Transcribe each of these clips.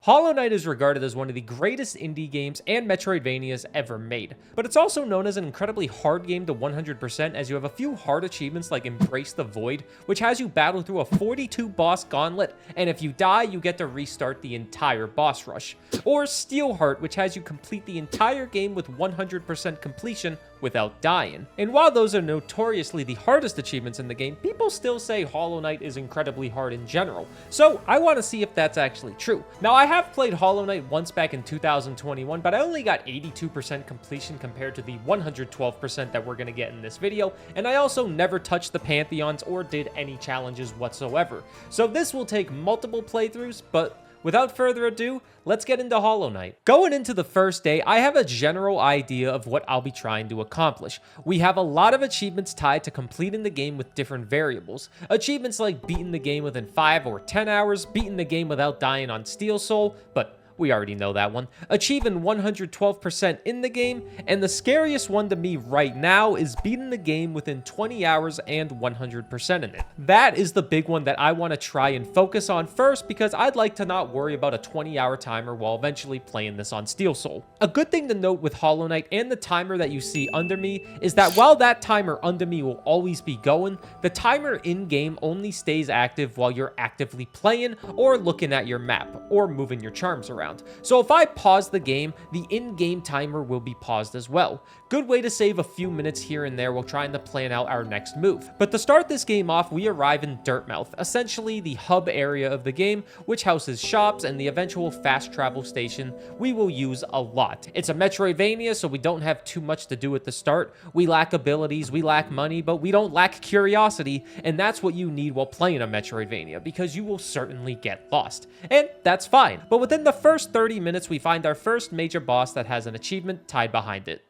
Hollow Knight is regarded as one of the greatest indie games and metroidvanias ever made, but it's also known as an incredibly hard game to 100% as you have a few hard achievements like Embrace the Void, which has you battle through a 42 boss gauntlet, and if you die, you get to restart the entire boss rush. Or Steelheart, which has you complete the entire game with 100% completion without dying. And while those are notoriously the hardest achievements in the game, people still say Hollow Knight is incredibly hard in general. So I want to see if that's actually true. Now, I have played Hollow Knight once back in 2021, but I only got 82% completion compared to the 112% that we're going to get in this video, and I also never touched the Pantheons or did any challenges whatsoever. So this will take multiple playthroughs, but without further ado, let's get into Hollow Knight. Going into the first day, I have a general idea of what I'll be trying to accomplish. We have a lot of achievements tied to completing the game with different variables. Achievements like beating the game within 5 or 10 hours, beating the game without dying on Steel Soul, but we already know that one. Achieving 112% in the game, and the scariest one to me right now is beating the game within 20 hours and 100% in it. That is the big one that I want to try and focus on first because I'd like to not worry about a 20-hour timer while eventually playing this on Steel Soul. A good thing to note with Hollow Knight and the timer that you see under me is that while that timer under me will always be going, the timer in-game only stays active while you're actively playing or looking at your map or moving your charms around. So if I pause the game, the in-game timer will be paused as well. Good way to save a few minutes here and there while trying to plan out our next move. But to start this game off, we arrive in Dirtmouth, essentially the hub area of the game, which houses shops and the eventual fast travel station we will use a lot. It's a metroidvania, so we don't have too much to do at the start. We lack abilities, we lack money, but we don't lack curiosity, and that's what you need while playing a metroidvania, because you will certainly get lost. And that's fine. But within the first 30 minutes, we find our first major boss that has an achievement tied behind it.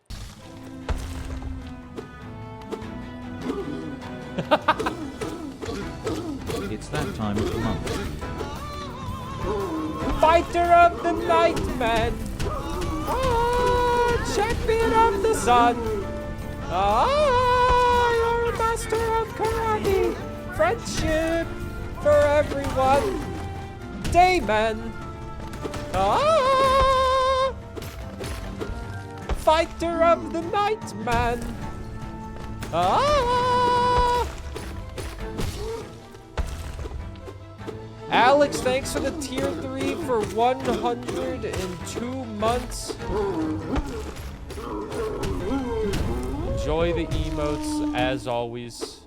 It's that time of the month. Fighter of the night, man. Ah, champion of the sun. Ah, you're a master of karate. Friendship for everyone. Dayman. Ah, fighter of the night, man. Ah. Alex, thanks for the tier 3 for 102 months. Enjoy the emotes as always.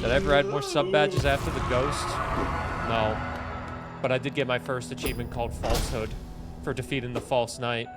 Did I ever add more sub badges after the ghost? No. But I did get my first achievement called Falsehood for defeating the False Knight.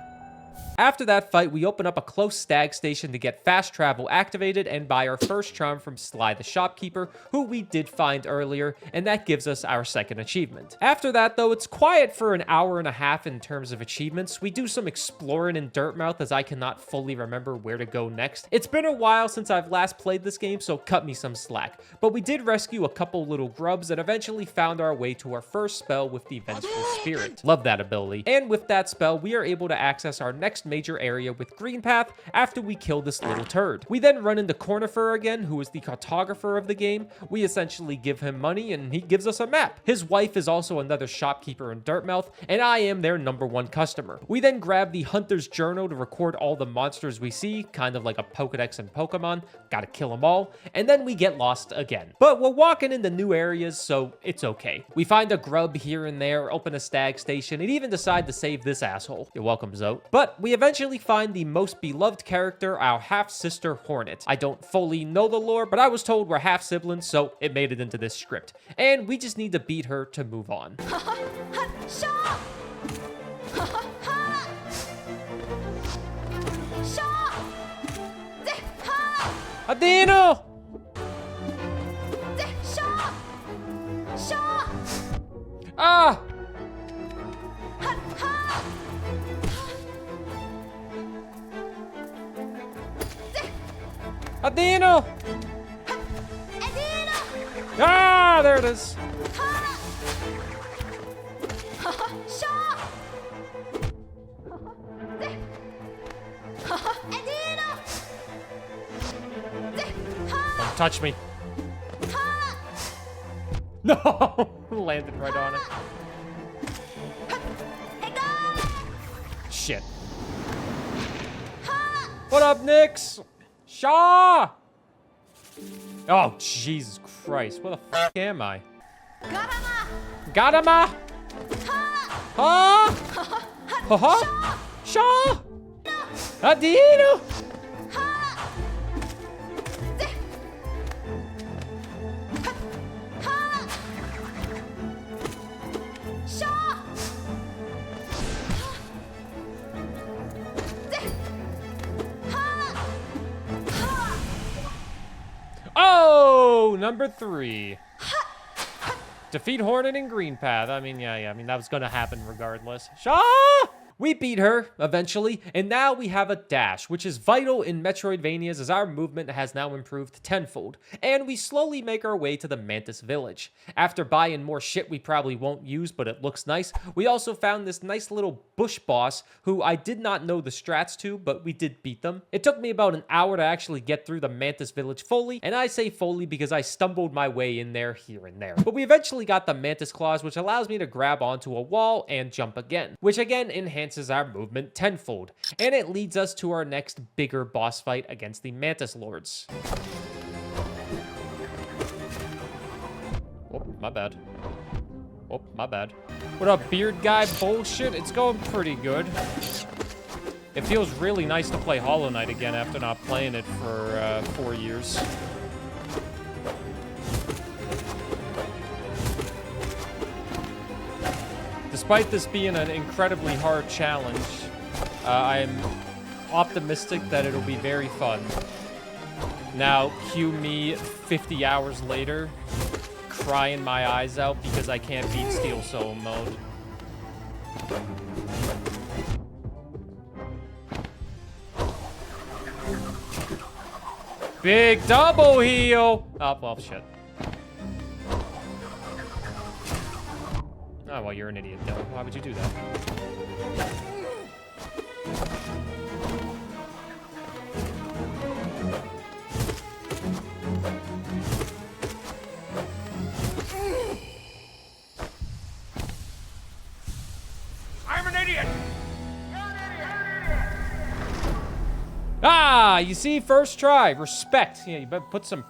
After that fight, we open up a close stag station to get fast travel activated and buy our first charm from Sly the shopkeeper, who we did find earlier, and that gives us our second achievement. After that, though, it's quiet for an hour and a half in terms of achievements. We do some exploring in Dirtmouth as I cannot fully remember where to go next. It's been a while since I've last played this game, so cut me some slack. But we did rescue a couple little grubs and eventually found our way to our first spell with the Vengeful Spirit. Love that ability. And with that spell, we are able to access our next major area with Green Path after we kill this little turd. We then run into Cornifer again, who is the cartographer of the game. We essentially give him money and he gives us a map. His wife is also another shopkeeper in Dirtmouth, and I am their #1 customer. We then grab the Hunter's Journal to record all the monsters we see, kind of like a Pokedex in Pokemon. Gotta kill them all. And then we get lost again. But we're walking into new areas, so it's okay. We find a grub here and there, open a stag station, and even decide to save this asshole. You're welcome, Zote. But we eventually find the most beloved character, our half-sister Hornet. I don't fully know the lore, but I was told we're half-siblings, so it made it into this script. And we just need to beat her to move on. Adino! Ah! Adino! Ah, there it is. Don't touch me. No! Landed right on it. Shit. What up, Nix? Shaw! Oh, Jesus Christ. Where the fuck am I? Gadama! Huh? Ha-ha? Shaw! Adino! Oh, number 3. Defeat Hornet in Green Path. I mean, yeah, that was gonna happen regardless. Shaw! We beat her, eventually, and now we have a dash, which is vital in Metroidvanias as our movement has now improved tenfold, and we slowly make our way to the Mantis Village. After buying more shit we probably won't use, but it looks nice, we also found this nice little bush boss who I did not know the strats to, but we did beat them. It took me about an hour to actually get through the Mantis Village fully, and I say fully because I stumbled my way in there here and there. But we eventually got the Mantis Claws, which allows me to grab onto a wall and jump again, which again enhances our movement tenfold, and it leads us to our next bigger boss fight against the Mantis Lords. Oh, my bad. Oh, my bad. What up, beard guy bullshit? It's going pretty good. It feels really nice to play Hollow Knight again after not playing it for 4 years. Despite this being an incredibly hard challenge, I'm optimistic that it'll be very fun. Now, cue me 50 hours later, crying my eyes out because I can't beat Steel Soul mode. Big double heal! Oh, well, shit. Oh, well, you're an idiot, Dylan. Why would you do that? I'm an idiot! Ah, you see, first try. Respect. Yeah, you better put some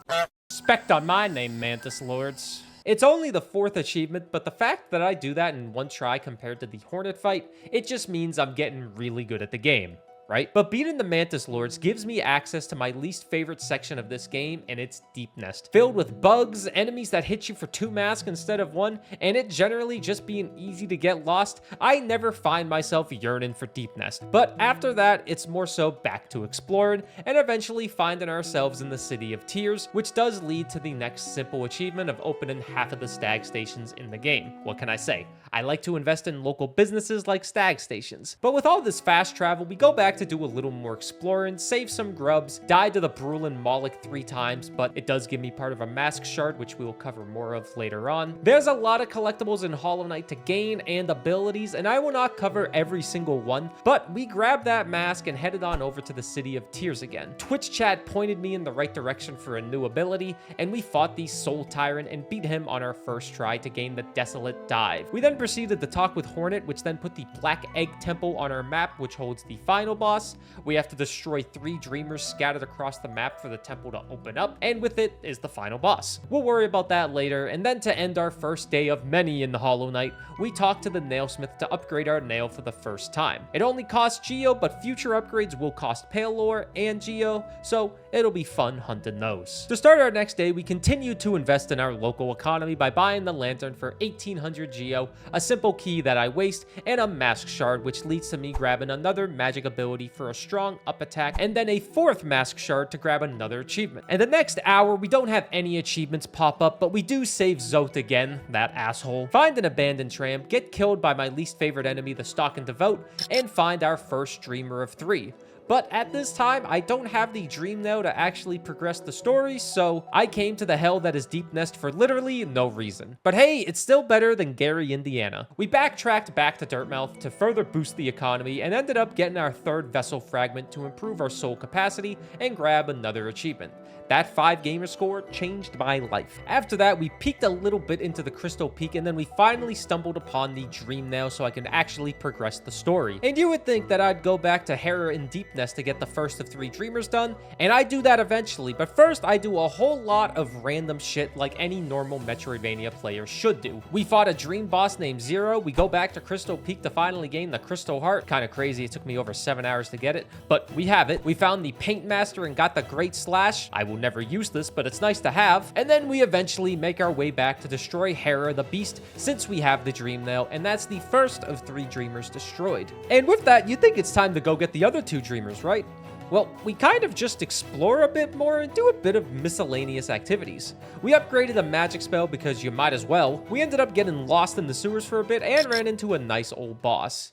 respect on my name, Mantis Lords. It's only the 4th achievement, but the fact that I do that in one try compared to the Hornet fight, it just means I'm getting really good at the game, right? But beating the Mantis Lords gives me access to my least favorite section of this game, and it's Deep Nest. Filled with bugs, enemies that hit you for 2 masks instead of 1, and it generally just being easy to get lost, I never find myself yearning for Deep Nest. But after that, it's more so back to exploring, and eventually finding ourselves in the City of Tears, which does lead to the next simple achievement of opening half of the stag stations in the game. What can I say? I like to invest in local businesses like stag stations. But with all this fast travel, we go back to do a little more exploring, save some grubs, die to the Brulin Moloch 3 times, but it does give me part of a mask shard, which we will cover more of later on. There's a lot of collectibles in Hollow Knight to gain and abilities, and I will not cover every single one, but we grabbed that mask and headed on over to the City of Tears again. Twitch chat pointed me in the right direction for a new ability, and we fought the Soul Tyrant and beat him on our first try to gain the Desolate Dive. We then proceeded to talk with Hornet, which then put the Black Egg Temple on our map, which holds the final boss. We have to destroy 3 Dreamers scattered across the map for the temple to open up, and with it is the final boss. We'll worry about that later, and then to end our first day of many in the Hollow Knight, we talked to the Nailsmith to upgrade our nail for the first time. It only costs Geo, but future upgrades will cost Pale Ore and Geo, so it'll be fun hunting those. To start our next day, we continue to invest in our local economy by buying the lantern for 1800 Geo, a simple key that I waste, and a mask shard, which leads to me grabbing another magic ability for a strong up attack, and then a 4th mask shard to grab another achievement. And the next hour, we don't have any achievements pop up, but we do save Zote again, that asshole, find an abandoned tram, get killed by my least favorite enemy, the Stalk and Devote, and find our first Dreamer of 3. But at this time, I don't have the Dream Nail to actually progress the story, so I came to the hell that is Deep Nest for literally no reason. But hey, it's still better than Gary, Indiana. We backtracked back to Dirtmouth to further boost the economy and ended up getting our 3rd vessel fragment to improve our soul capacity and grab another achievement. that 5 gamer score changed my life. After that, we peeked a little bit into the Crystal Peak, and then we finally stumbled upon the Dream Nail so I could actually progress the story. And you would think that I'd go back to Hera in Deep Nest to get the first of 3 Dreamers done, and I do that eventually, but first I do a whole lot of random shit like any normal Metroidvania player should do. We fought a dream boss named Zero, we go back to Crystal Peak to finally gain the Crystal Heart. Kinda crazy, it took me over 7 hours to get it, but we have it. We found the Paint Master and got the Great Slash. I will never use this, but it's nice to have. And then we eventually make our way back to destroy Hera the Beast, since we have the Dream Nail, and that's the first of 3 Dreamers destroyed. And with that, you'd think it's time to go get the other 2 Dreamers, right? Well, we kind of just explore a bit more and do a bit of miscellaneous activities. We upgraded a magic spell because you might as well. We ended up getting lost in the sewers for a bit and ran into a nice old boss.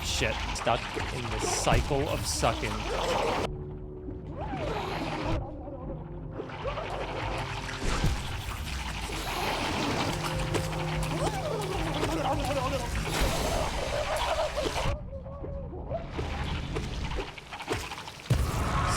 Shit, stuck in the cycle of sucking.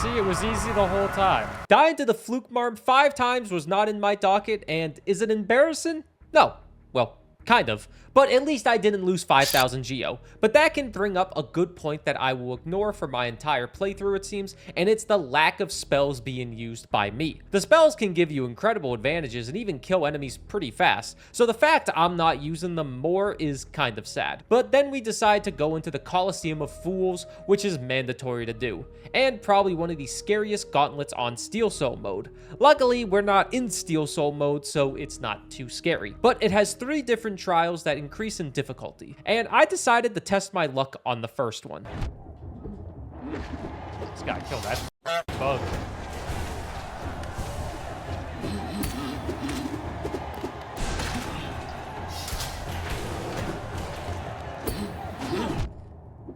See, it was easy the whole time. Dying to the Fluke Marm 5 times was not in my docket, and is it embarrassing? No. Well, kind of. But at least I didn't lose 5,000 Geo. But that can bring up a good point that I will ignore for my entire playthrough, it seems, and it's the lack of spells being used by me. The spells can give you incredible advantages and even kill enemies pretty fast, so the fact I'm not using them more is kind of sad. But then we decide to go into the Coliseum of Fools, which is mandatory to do, and probably one of the scariest gauntlets on Steel Soul mode. Luckily, we're not in Steel Soul mode, so it's not too scary. But it has 3 different trials that increase in difficulty, and I decided to test my luck on the first one. Just gotta kill that bug.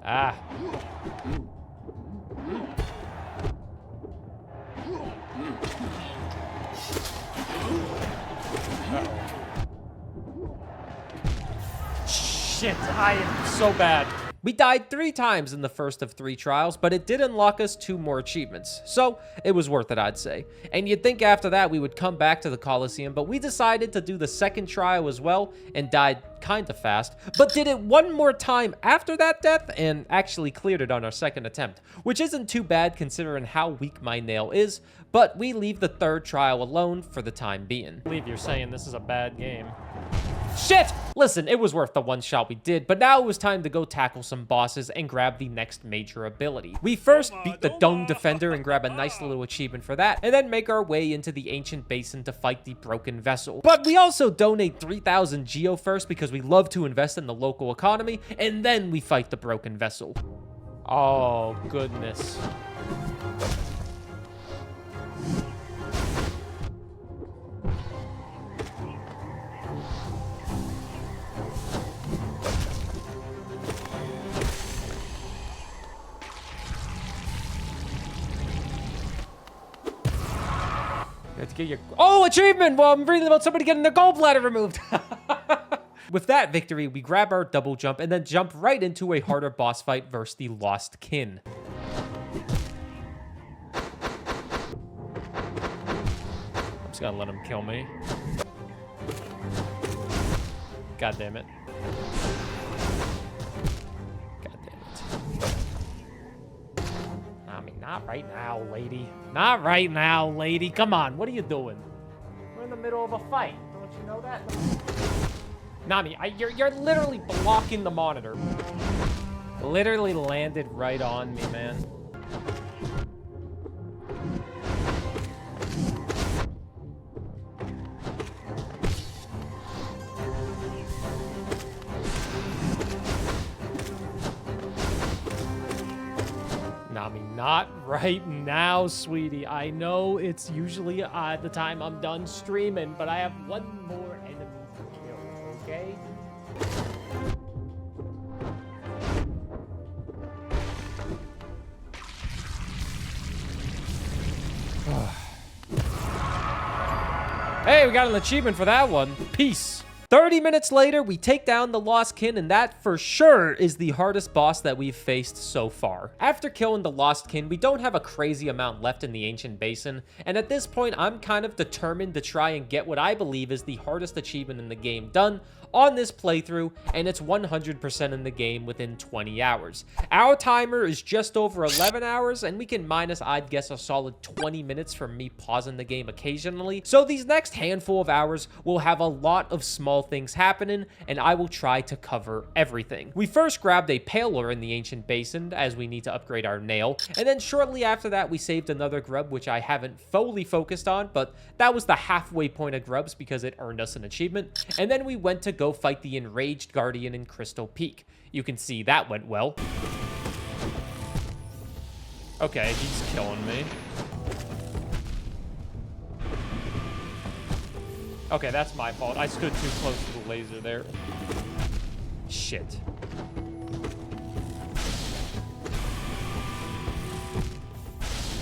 Ah. Uh-oh. Shit, I am so bad. We died 3 times in the first of 3 trials, but it did unlock us 2 more achievements, so it was worth it, I'd say. And you'd think after that we would come back to the Coliseum, but we decided to do the second trial as well and died kind of fast, but did it 1 more time after that death and actually cleared it on our second attempt, which isn't too bad considering how weak my nail is, but we leave the 3rd trial alone for the time being. I believe you're saying this is a bad game. Shit! Listen, it was worth the 1 shot we did, but now it was time to go tackle some bosses and grab the next major ability. We first beat the Dome Defender and grab a nice little achievement for that, and then make our way into the Ancient Basin to fight the Broken Vessel. But we also donate 3,000 Geo first because we love to invest in the local economy, and then we fight the Broken Vessel. Oh, goodness. Let's get your... Oh, achievement! Well, I'm reading about somebody getting their gallbladder removed. With that victory, we grab our double jump and then jump right into a harder boss fight versus the Lost Kin. I'm just gonna let him kill me. God damn it. God damn it. I mean, not right now, lady. Not right now, lady. Come on, what are you doing? We're in the middle of a fight. Don't you know that? Nami, you're literally blocking the monitor. Literally landed right on me, man. Nami, not right now, sweetie. I know it's usually the time I'm done streaming, but I have 1 more enemy to kill, okay? Hey, we got an achievement for that one. Peace. 30 minutes later, we take down the Lost Kin, and that for sure is the hardest boss that we've faced so far. After killing the Lost Kin, we don't have a crazy amount left in the Ancient Basin, and at this point, I'm kind of determined to try and get what I believe is the hardest achievement in the game done on this playthrough, and it's 100% in the game within 20 hours. Our timer is just over 11 hours, and we can minus, I'd guess, a solid 20 minutes from me pausing the game occasionally. So these next handful of hours will have a lot of small things happening, and I will try to cover everything. We first grabbed a paler in the Ancient Basin, as we need to upgrade our nail, and then shortly after that, we saved another grub, which I haven't fully focused on, but that was the halfway point of grubs because it earned us an achievement. And then we went to go fight the enraged guardian in Crystal Peak. You can see that went well. Okay, he's killing me. Okay, that's my fault. I stood too close to the laser there. Shit.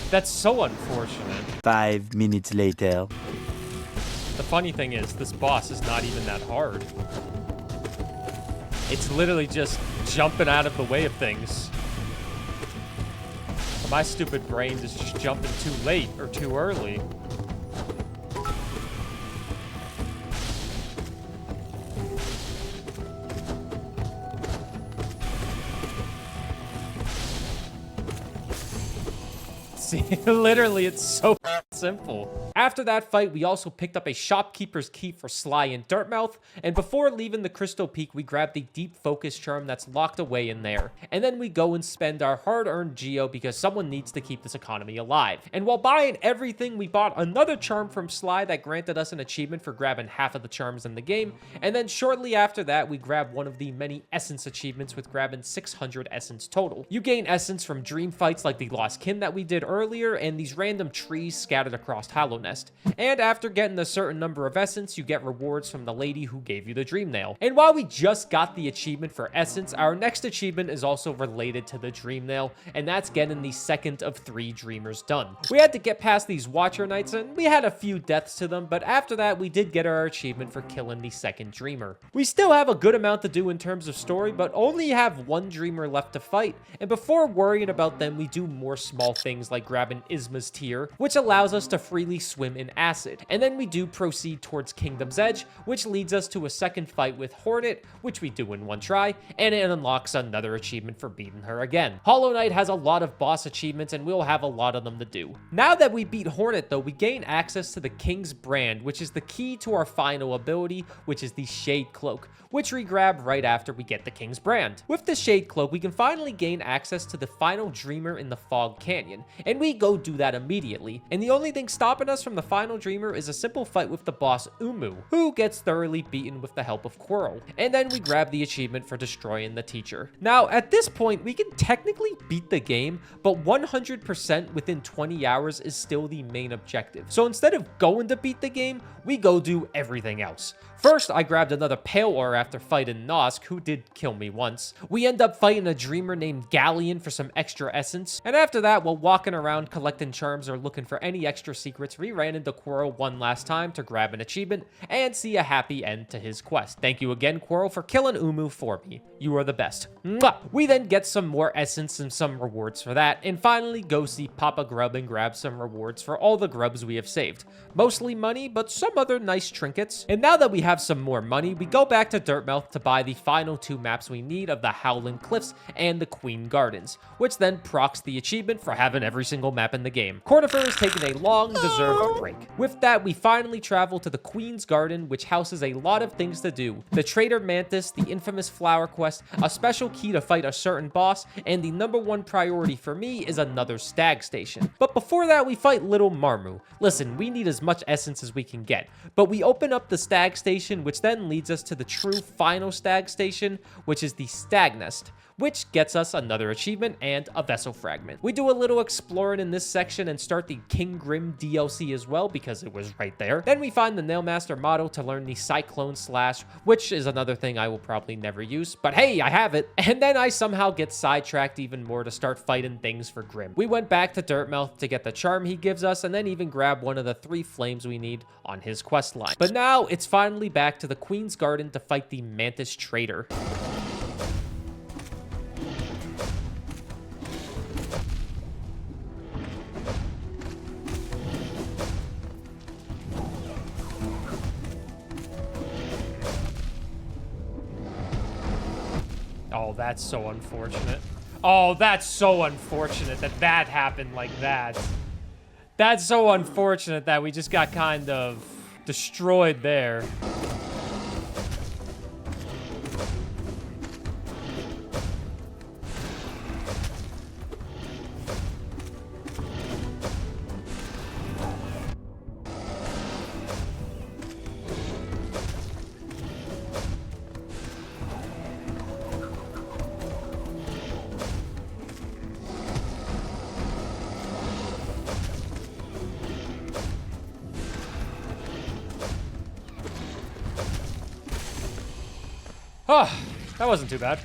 That's so unfortunate. 5 minutes later. The funny thing is, this boss is not even that hard. It's literally just jumping out of the way of things. My stupid brain is just jumping too late or too early. See, literally, it's so simple. After that fight, we also picked up a shopkeeper's key for Sly and Dirtmouth, and before leaving the Crystal Peak, we grabbed the deep focus charm that's locked away in there. And then we go and spend our hard-earned geo because someone needs to keep this economy alive. And while buying everything, we bought another charm from Sly that granted us an achievement for grabbing half of the charms in the game, and then shortly after that, we grabbed one of the many essence achievements with grabbing 600 essence total. You gain essence from dream fights like the Lost Kin that we did earlier, and these random trees scattered across Hollow Nest. And after getting a certain number of essence, you get rewards from the lady who gave you the dream nail. And while we just got the achievement for essence, our next achievement is also related to the dream nail, and that's getting the second of 3 dreamers done. We had to get past these Watcher Knights, and we had a few deaths to them, but after that, we did get our achievement for killing the second dreamer. We still have a good amount to do in terms of story, but only have 1 dreamer left to fight, and before worrying about them, we do more small things like grabbing Isma's Tear, which allows us to freely swim in acid. And then we do proceed towards Kingdom's Edge, which leads us to a second fight with Hornet, which we do in 1 try, and it unlocks another achievement for beating her again. Hollow Knight has a lot of boss achievements, and we'll have a lot of them to do. Now that we beat Hornet, though, we gain access to the King's Brand, which is the key to our final ability, which is the Shade Cloak, which we grab right after we get the King's Brand. With the Shade Cloak, we can finally gain access to the final Dreamer in the Fog Canyon, and we go do that immediately. And the only thing stopping us from the final Dreamer is a simple fight with the boss Umu, who gets thoroughly beaten with the help of Quirrell. And then we grab the achievement for destroying the teacher. Now, at this point, we can technically beat the game, but 100% within 20 hours is still the main objective. So instead of going to beat the game, we go do everything else. First, I grabbed another Pale Ore after fighting Nosk, who did kill me once. We end up fighting a dreamer named Galleon for some extra essence, and after that, while walking around collecting charms or looking for any extra secrets, we ran into Quirrell one last time to grab an achievement and see a happy end to his quest. Thank you again, Quirrell, for killing Umu for me. You are the best. Mwah! We then get some more essence and some rewards for that, and finally go see Papa Grub and grab some rewards for all the grubs we have saved. Mostly money, but some other nice trinkets. And now that we have some more money, we go back to Dirtmouth to buy the final 2 maps we need of the Howling Cliffs and the Queen Gardens, which then procs the achievement for having every single map in the game. Cornifer is taking a long-deserved break. With that, we finally travel to the Queen's Garden, which houses a lot of things to do. The Trader Mantis, the infamous flower quest, a special key to fight a certain boss, and the #1 priority for me is another stag station. But before that, we fight Little Marmu. Listen, we need as much essence as we can get, but we open up the stag station, which then leads us to the true final stag station, which is the Stag Nest, which gets us another achievement and a vessel fragment. We do a little exploring in this section and start the King Grim DLC as well because it was right there. Then we find the Nailmaster model to learn the Cyclone Slash, which is another thing I will probably never use, but hey, I have it. And then I somehow get sidetracked even more to start fighting things for Grim. We went back to Dirtmouth to get the charm he gives us and then even grab one of the 3 flames we need on his quest line. But now it's finally back to the Queen's Garden to fight the Mantis Trader. Oh, that's so unfortunate. Oh, that's so unfortunate that that happened like that. That's so unfortunate that we just got kind of destroyed there. Oh, that wasn't too bad.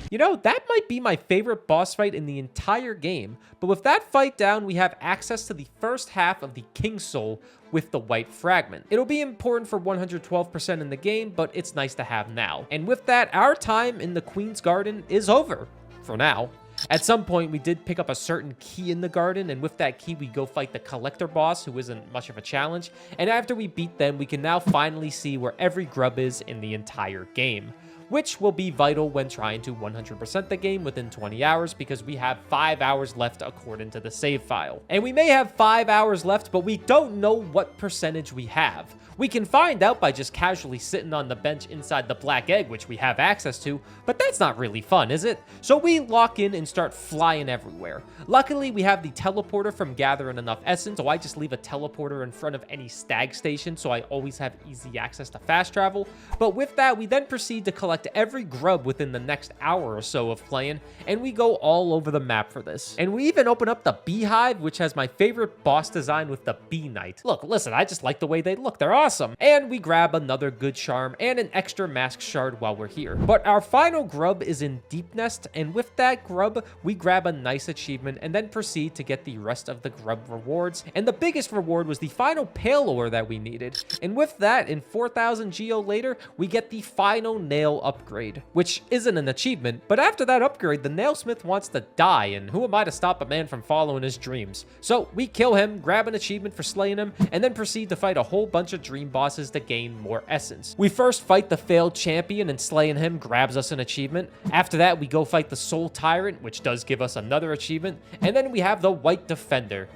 You know, that might be my favorite boss fight in the entire game, but with that fight down, we have access to the first half of the King's Soul with the white fragment. It'll be important for 112% in the game, but it's nice to have now. And with that, our time in the Queen's Garden is over, for now. At some point, we did pick up a certain key in the garden, and with that key, we go fight the collector boss, who isn't much of a challenge. And after we beat them, we can now finally see where every grub is in the entire game, which will be vital when trying to 100% the game within 20 hours because we have 5 hours left according to the save file. And we may have 5 hours left, but we don't know what percentage we have. We can find out by just casually sitting on the bench inside the black egg, which we have access to, but that's not really fun, is it? So we lock in and start flying everywhere. Luckily, we have the teleporter from gathering enough essence, so I just leave a teleporter in front of any stag station, so I always have easy access to fast travel. But with that, we then proceed to collect every grub within the next hour or so of playing, and we go all over the map for this. And we even open up the Beehive, which has my favorite boss design with the Bee Knight. Look, listen, I just like the way they look. They're awesome. And we grab another good charm and an extra mask shard while we're here. But our final grub is in Deep Nest, and with that grub, we grab a nice achievement and then proceed to get the rest of the grub rewards. And the biggest reward was the final pale ore that we needed. And with that, in 4,000 geo later, we get the final nail upgrade, which isn't an achievement, but after that upgrade, the nailsmith wants to die, and who am I to stop a man from following his dreams? So we kill him, grab an achievement for slaying him, and then proceed to fight a whole bunch of dream bosses to gain more essence. We first fight the failed champion, and slaying him grabs us an achievement. After that, we go fight the soul tyrant, which does give us another achievement, and then we have the white defender.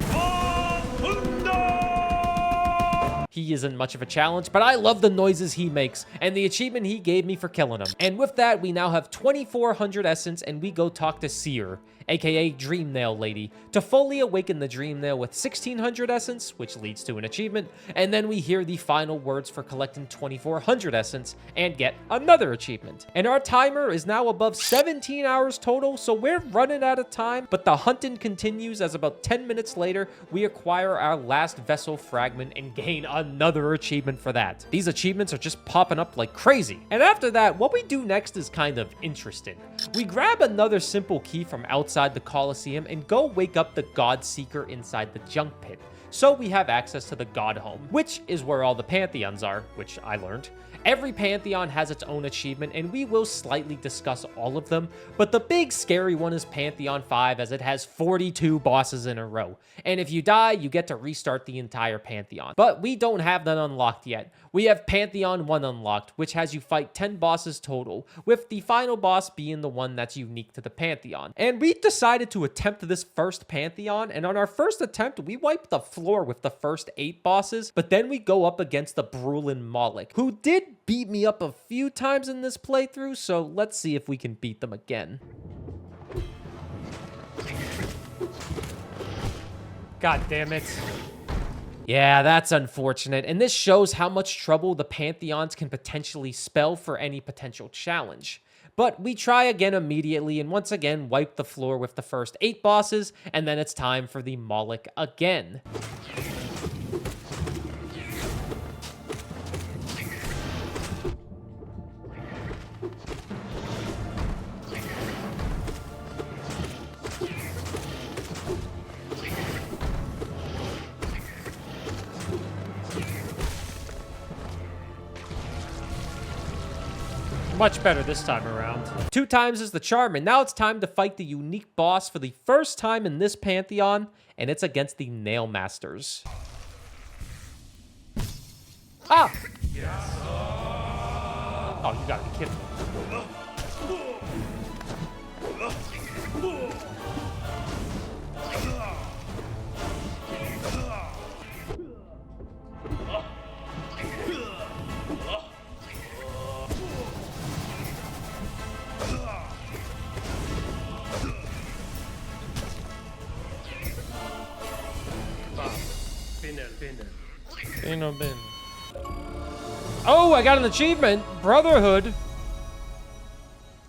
He isn't much of a challenge, but I love the noises he makes and the achievement he gave me for killing him. And with that, we now have 2,400 essence, and we go talk to Seer, aka Dream Nail Lady, to fully awaken the Dream Nail with 1,600 essence, which leads to an achievement, and then we hear the final words for collecting 2,400 essence and get another achievement. And our timer is now above 17 hours total, so we're running out of time, but the hunting continues as about 10 minutes later, we acquire our last vessel fragment and gain another achievement for that. These achievements are just popping up like crazy. And after that, what we do next is kind of interesting. We grab another simple key from outside the Colosseum and go wake up the God Seeker inside the junk pit. So we have access to the God Home, which is where all the Pantheons are, which I learned. Every Pantheon has its own achievement, and we will slightly discuss all of them, but the big scary one is Pantheon 5, as it has 42 bosses in a row. And if you die, you get to restart the entire Pantheon. But we don't have that unlocked yet. We have Pantheon 1 unlocked, which has you fight 10 bosses total, with the final boss being the one that's unique to the Pantheon. And we decided to attempt this first Pantheon, and on our first attempt, we wiped the floor with the first 8 bosses, but then we go up against the Brulin Moloch, who did beat me up a few times in this playthrough, so let's see if we can beat them again. God damn it. Yeah, that's unfortunate, and this shows how much trouble the Pantheons can potentially spell for any potential challenge. But we try again immediately and once again wipe the floor with the first 8 bosses, and then it's time for the Moloch again. Much better this time around. 2 times is the charm, and now it's time to fight the unique boss for the first time in this Pantheon, and it's against the Nail Masters. Ah! Oh, you gotta be kidding me. Oh, I got an achievement. Brotherhood.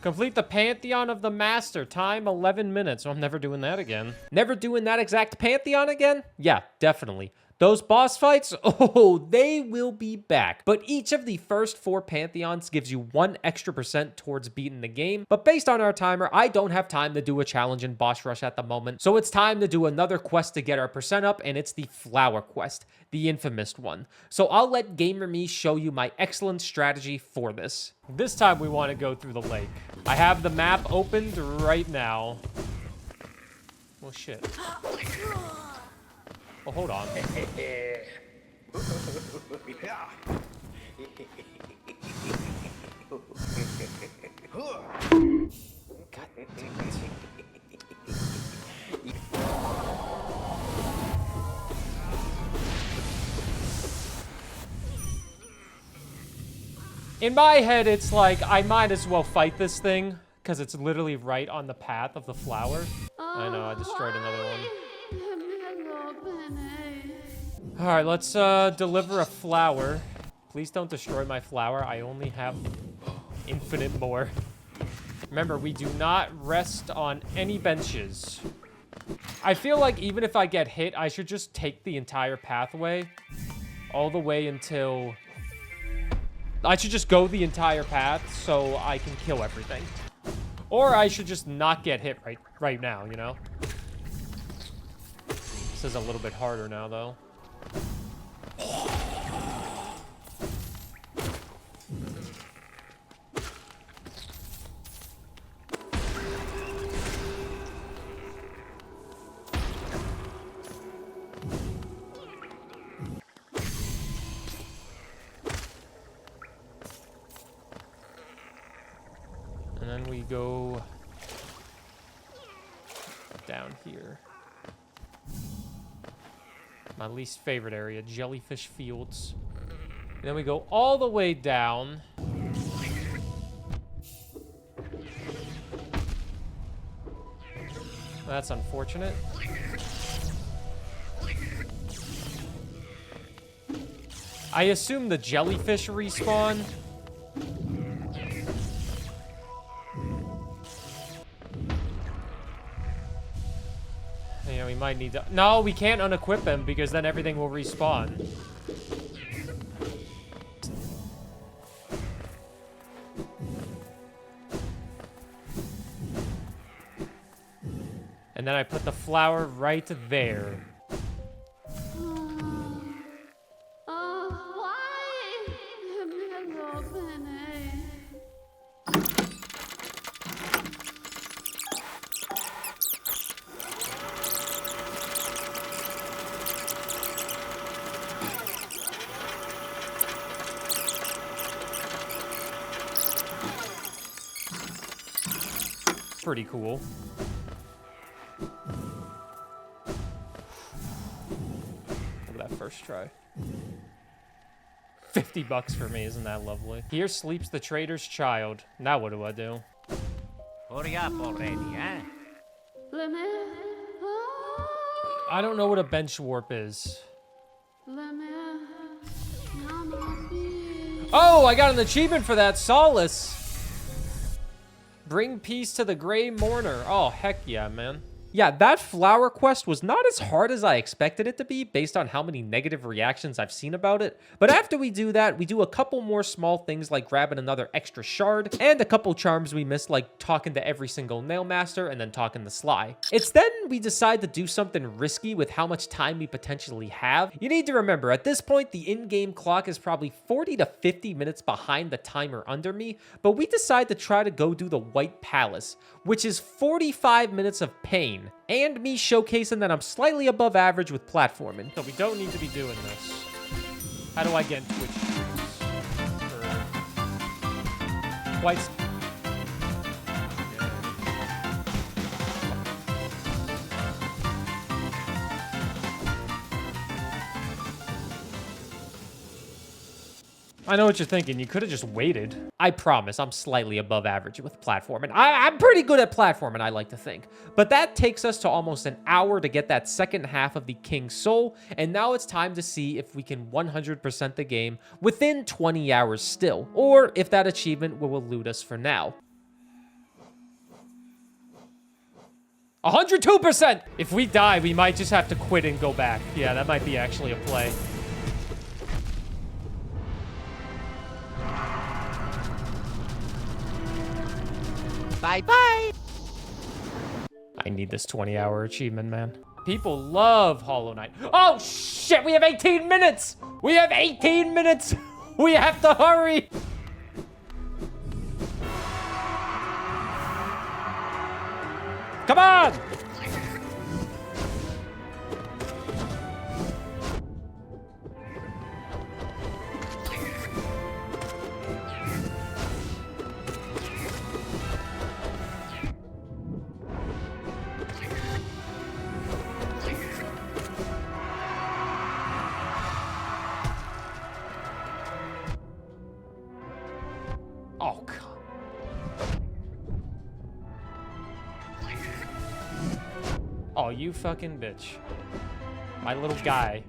Complete the Pantheon of the Master. Time 11 minutes. So I'm never doing that again. Never doing that exact Pantheon again? Yeah, definitely. Those boss fights, oh, they will be back. But each of the first 4 Pantheons gives you 1 extra % towards beating the game. But based on our timer, I don't have time to do a challenge in boss rush at the moment. So it's time to do another quest to get our % up, and it's the flower quest, the infamous one. So I'll let Gamer Me show you my excellent strategy for this. This time we want to go through the lake. I have the map opened right now. Well, shit. Oh, hold on. God damn it. In my head, it's like, I might as well fight this thing, because it's literally right on the path of the flower. I know, I destroyed another one. All right, let's deliver a flower. Please don't destroy my flower. I only have infinite more. Remember, we do not rest on any benches. I feel like even if I get hit, I should just take the entire pathway all the way until... I should just go the entire path so I can kill everything. Or I should just not get hit right now, you know? This is a little bit harder now, though. And then we go down here. My least favorite area, Jellyfish Fields. And then we go all the way down. That's unfortunate. I assume the jellyfish respawn. Yeah, we might need to... No, we can't unequip him because then everything will respawn. And then I put the flower right there. Pretty cool. Look at that first try. $50 for me, isn't that lovely? Here sleeps the trader's child. Now what do I do? Hurry up already, huh? I don't know what a bench warp is. Oh, I got an achievement for that, Solace. Bring peace to the gray mourner. Oh, heck yeah, man. Yeah, that flower quest was not as hard as I expected it to be based on how many negative reactions I've seen about it. But after we do that, we do a couple more small things like grabbing another extra shard and a couple charms we missed, like talking to every single nail master and then talking to Sly. It's then we decide to do something risky with how much time we potentially have. You need to remember, at this point, the in-game clock is probably 40 to 50 minutes behind the timer under me, but we decide to try to go do the White Palace, which is 45 minutes of pain, and me showcasing that I'm slightly above average with platforming. So we don't need to be doing this. How do I get Twitch streams? Quite... I know what you're thinking. You could have just waited. I promise I'm slightly above average with platforming. I'm pretty good at platforming, I like to think. But that takes us to almost an hour to get that second half of the King's Soul. And now it's time to see if we can 100% the game within 20 hours still. Or if that achievement will elude us for now. 102%! If we die, we might just have to quit and go back. Yeah, that might be actually a play. Bye-bye. I need this 20-hour achievement, man. People love Hollow Knight. Oh, shit! We have 18 minutes! We have 18 minutes! We have to hurry! Come on! Oh, God. Oh, you fucking bitch. My little guy.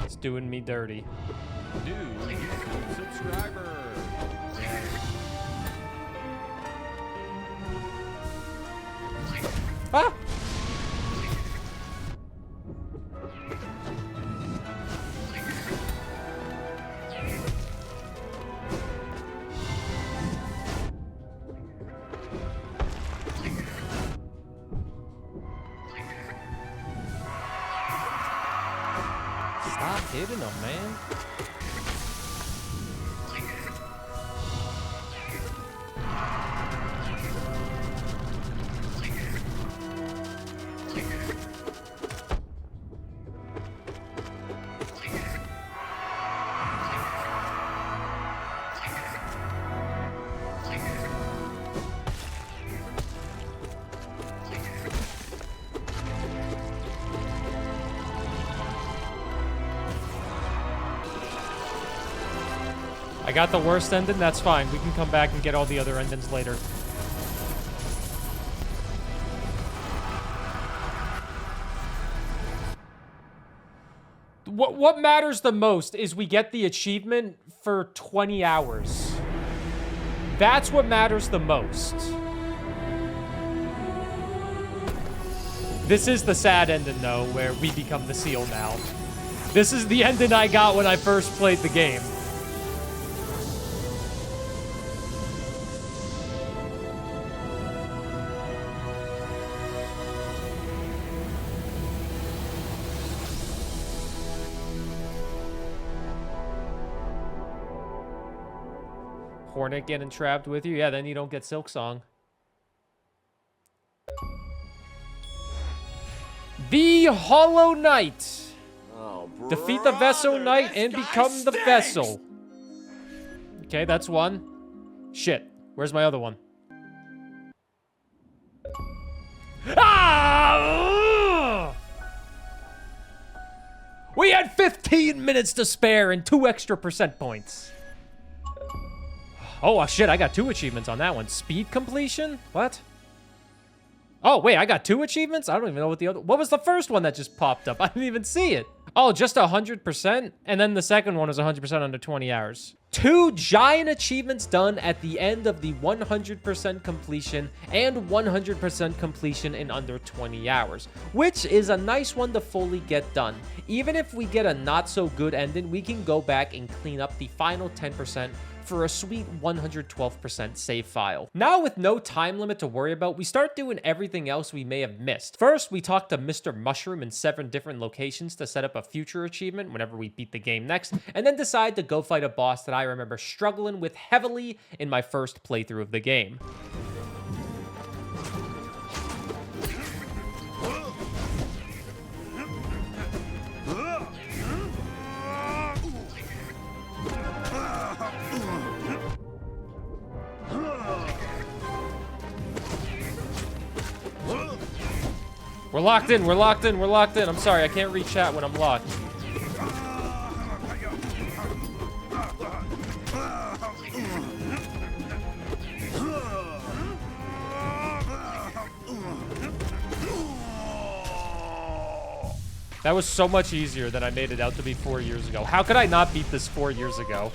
It's doing me dirty. New YouTube subscriber. Ah! Stop hitting him, man. I got the worst ending, that's fine. We can come back and get all the other endings later. What matters the most is we get the achievement for 20 hours. That's what matters the most. This is the sad ending, though, where we become the seal now. This is the ending I got when I first played the game. Hornet getting trapped with you? Yeah, then you don't get Silk Song. The Hollow Knight. Oh, Defeat the Vessel Knight and become the Vessel. Okay, that's one. Shit. Where's my other one? Ah! We had 15 minutes to spare and 2 extra percent points. Oh, shit, I got 2 achievements on that one. Speed completion? What? Oh, wait, I got 2 achievements? I don't even know what the other... What was the first one that just popped up? I didn't even see it. Oh, just 100%? And then the second one was 100% under 20 hours. 2 giant achievements done at the end of the 100% completion and 100% completion in under 20 hours, which is a nice one to fully get done. Even if we get a not so good ending, we can go back and clean up the final 10% for a sweet 112% save file. Now, with no time limit to worry about, we start doing everything else we may have missed. First, we talk to Mr. Mushroom in 7 different locations to set up a future achievement whenever we beat the game next, and then decide to go fight a boss that I remember struggling with heavily in my first playthrough of the game. We're locked in, we're locked in, we're locked in. I'm sorry, I can't reach chat when I'm locked. That was so much easier than I made it out to be 4 years ago. How could I not beat this 4 years ago?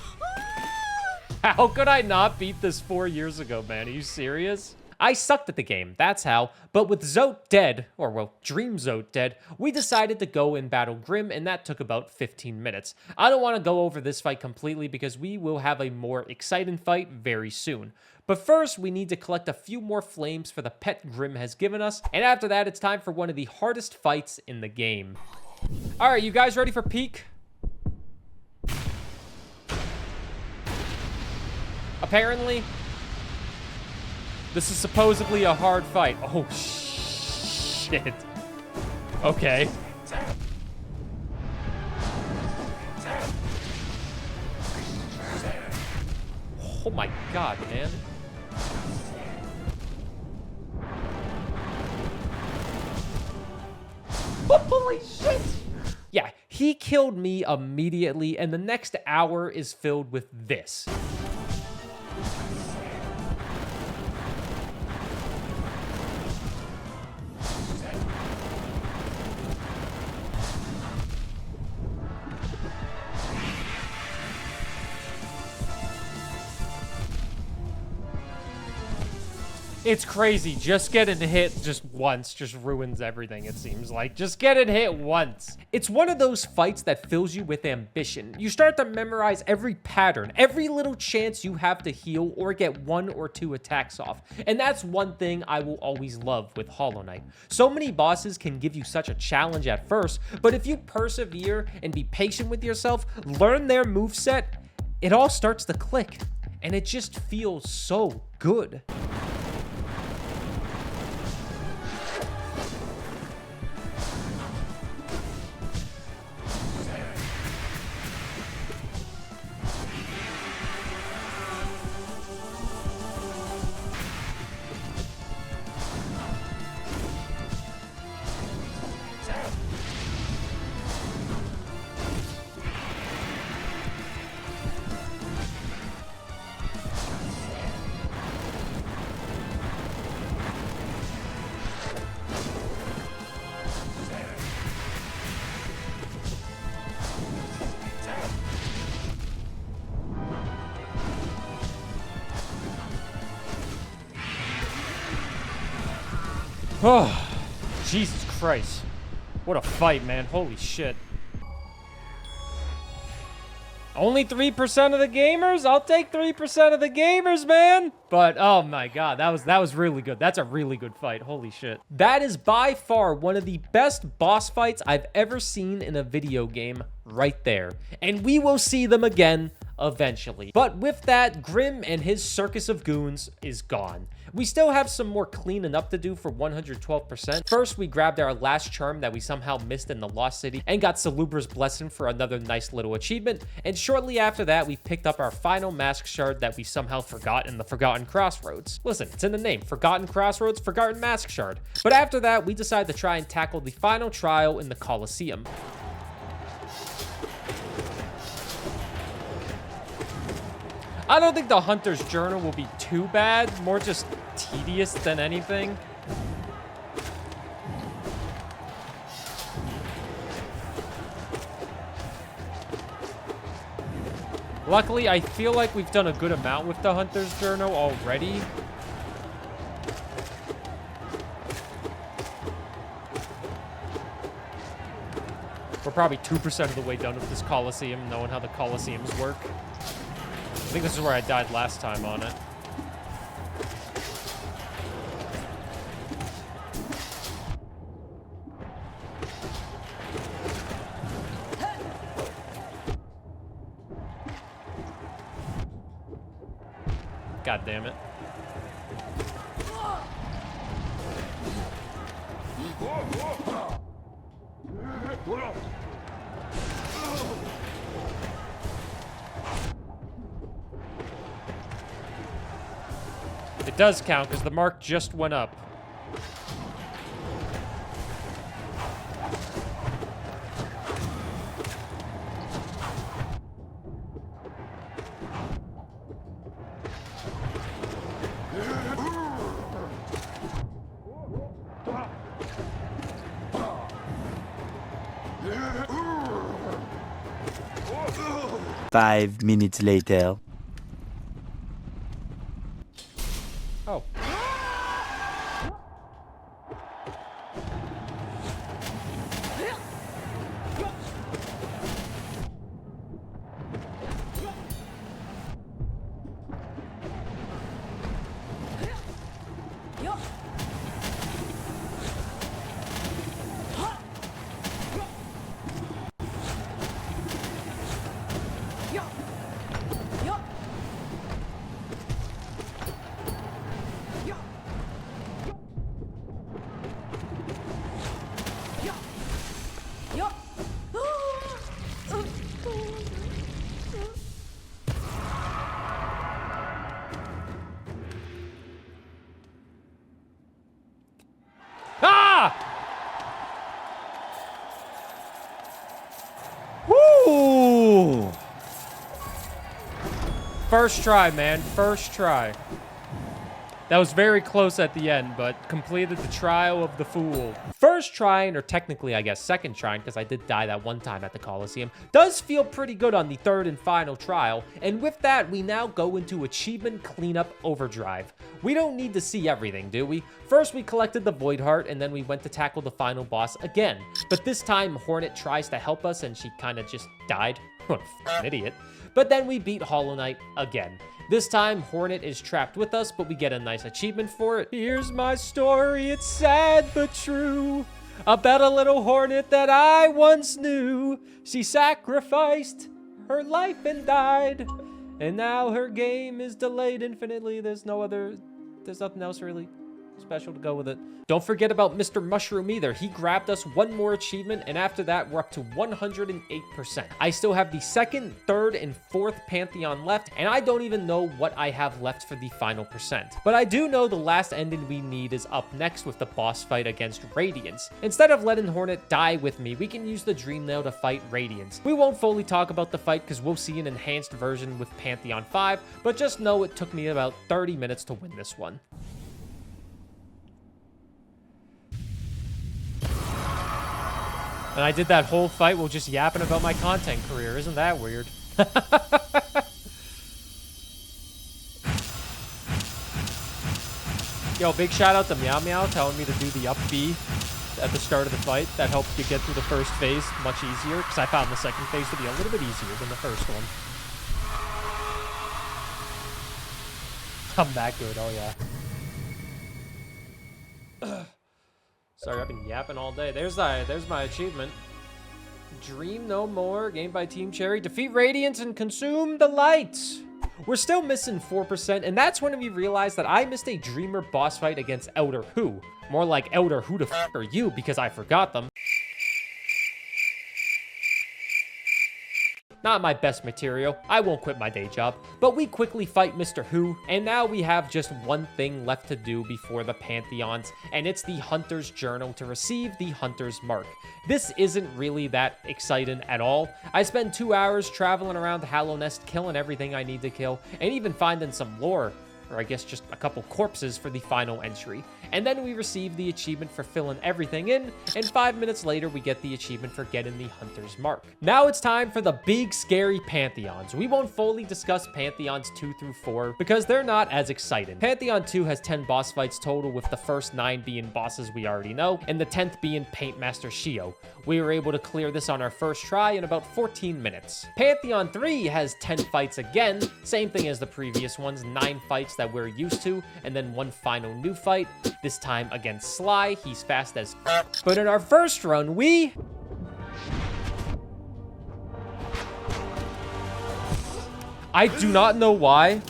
How could I not beat this 4 years ago, man? Are you serious? I sucked at the game, that's how, but with Zote dead, or well, Dream Zote dead, we decided to go and battle Grim, and that took about 15 minutes. I don't want to go over this fight completely because we will have a more exciting fight very soon. But first, we need to collect a few more flames for the pet Grim has given us, and after that, it's time for one of the hardest fights in the game. Alright, you guys ready for peak? Apparently, this is supposedly a hard fight. Oh, shit. Okay. Oh my god, man. Holy shit! Yeah, he killed me immediately, and the next hour is filled with this. It's crazy. Just getting hit just once just ruins everything, it seems like. Just getting hit once. It's one of those fights that fills you with ambition. You start to memorize every pattern, every little chance you have to heal or get 1 or 2 attacks off. And that's one thing I will always love with Hollow Knight. So many bosses can give you such a challenge at first, but if you persevere and be patient with yourself, learn their moveset, it all starts to click. And it just feels so good. Oh, Jesus Christ. What a fight, man. Holy shit. Only 3% of the gamers? I'll take 3% of the gamers, man. But, oh my god, that was really good. That's a really good fight. Holy shit. That is by far one of the best boss fights I've ever seen in a video game right there. And we will see them again eventually. But with that, Grim and his circus of goons is gone. We still have some more cleaning up to do for 112%. First, we grabbed our last charm that we somehow missed in the Lost City and got Salubra's Blessing for another nice little achievement. And shortly after that, we picked up our final mask shard that we somehow forgot in the Forgotten Crossroads. Listen, it's in the name, Forgotten Crossroads, Forgotten Mask Shard. But after that, we decided to try and tackle the final trial in the Colosseum. I don't think the Hunter's Journal will be too bad, more just tedious than anything. Luckily, I feel like we've done a good amount with the Hunter's Journal already. We're probably 2% of the way done with this Coliseum, knowing how the Coliseums work. I think this is where I died last time on it. God damn it. It does count because the mark just went up. Five minutes later. Oh. Woo! First try, man. First try. That was very close at the end, but completed the trial of the fool. First trying, or technically, I guess, second trying, because I did die that one time at the Coliseum, does feel pretty good on the third and final trial. And with that, we now go into Achievement Cleanup Overdrive. We don't need to see everything, do we? First, we collected the Void Heart, and then we went to tackle the final boss again. But this time, Hornet tries to help us, and she kind of just died. What a f***ing idiot. But then we beat Hollow Knight again. This time, Hornet is trapped with us, but we get a nice achievement for it. Here's my story, it's sad but true, about a little hornet that I once knew. She sacrificed her life and died, and now her game is delayed infinitely. There's nothing else really special to go with it. Don't forget about Mr. Mushroom either. He grabbed us one more achievement, and after that, we're up to 108%. I still have the second, third, and fourth Pantheon left, and I don't even know what I have left for the final percent. But I do know the last ending we need is up next with the boss fight against Radiance. Instead of letting Hornet die with me, we can use the Dream Nail to fight Radiance. We won't fully talk about the fight because we'll see an enhanced version with Pantheon 5, but just know it took me about 30 minutes to win this one. And I did that whole fight while just yapping about my content career. Isn't that weird? Yo, big shout out to Meow Meow telling me to do the up B at the start of the fight. That helped you get through the first phase much easier, because I found the second phase to be a little bit easier than the first one. I'm that good, oh yeah. Sorry, I've been yapping all day. There's my achievement. Dream no more, game by Team Cherry. Defeat Radiance and consume the lights. We're still missing 4%, and that's when we realized that I missed a Dreamer boss fight against Elder Who. More like Elder Who the f*** are you, because I forgot them. Not my best material. I won't quit my day job. But we quickly fight Mr. Who, and now we have just one thing left to do before the Pantheons, and it's the Hunter's Journal to receive the Hunter's Mark. This isn't really that exciting at all. I spent 2 hours traveling around Hallow Nest, killing everything I need to kill, and even finding some lore, or I guess just a couple corpses for the final entry. And then we receive the achievement for filling everything in, and 5 minutes later we get the achievement for getting the Hunter's Mark. Now it's time for the big scary Pantheons. We won't fully discuss Pantheons 2 through 4 because they're not as exciting. Pantheon 2 has 10 boss fights total, with the first 9 being bosses we already know, and the 10th being Paint Master Shio. We were able to clear this on our first try in about 14 minutes. Pantheon 3 has 10 fights again, same thing as the previous ones, 9 fights that we're used to, and then 1 final new fight, this time against Sly. He's fast as but in our first run, I do not know why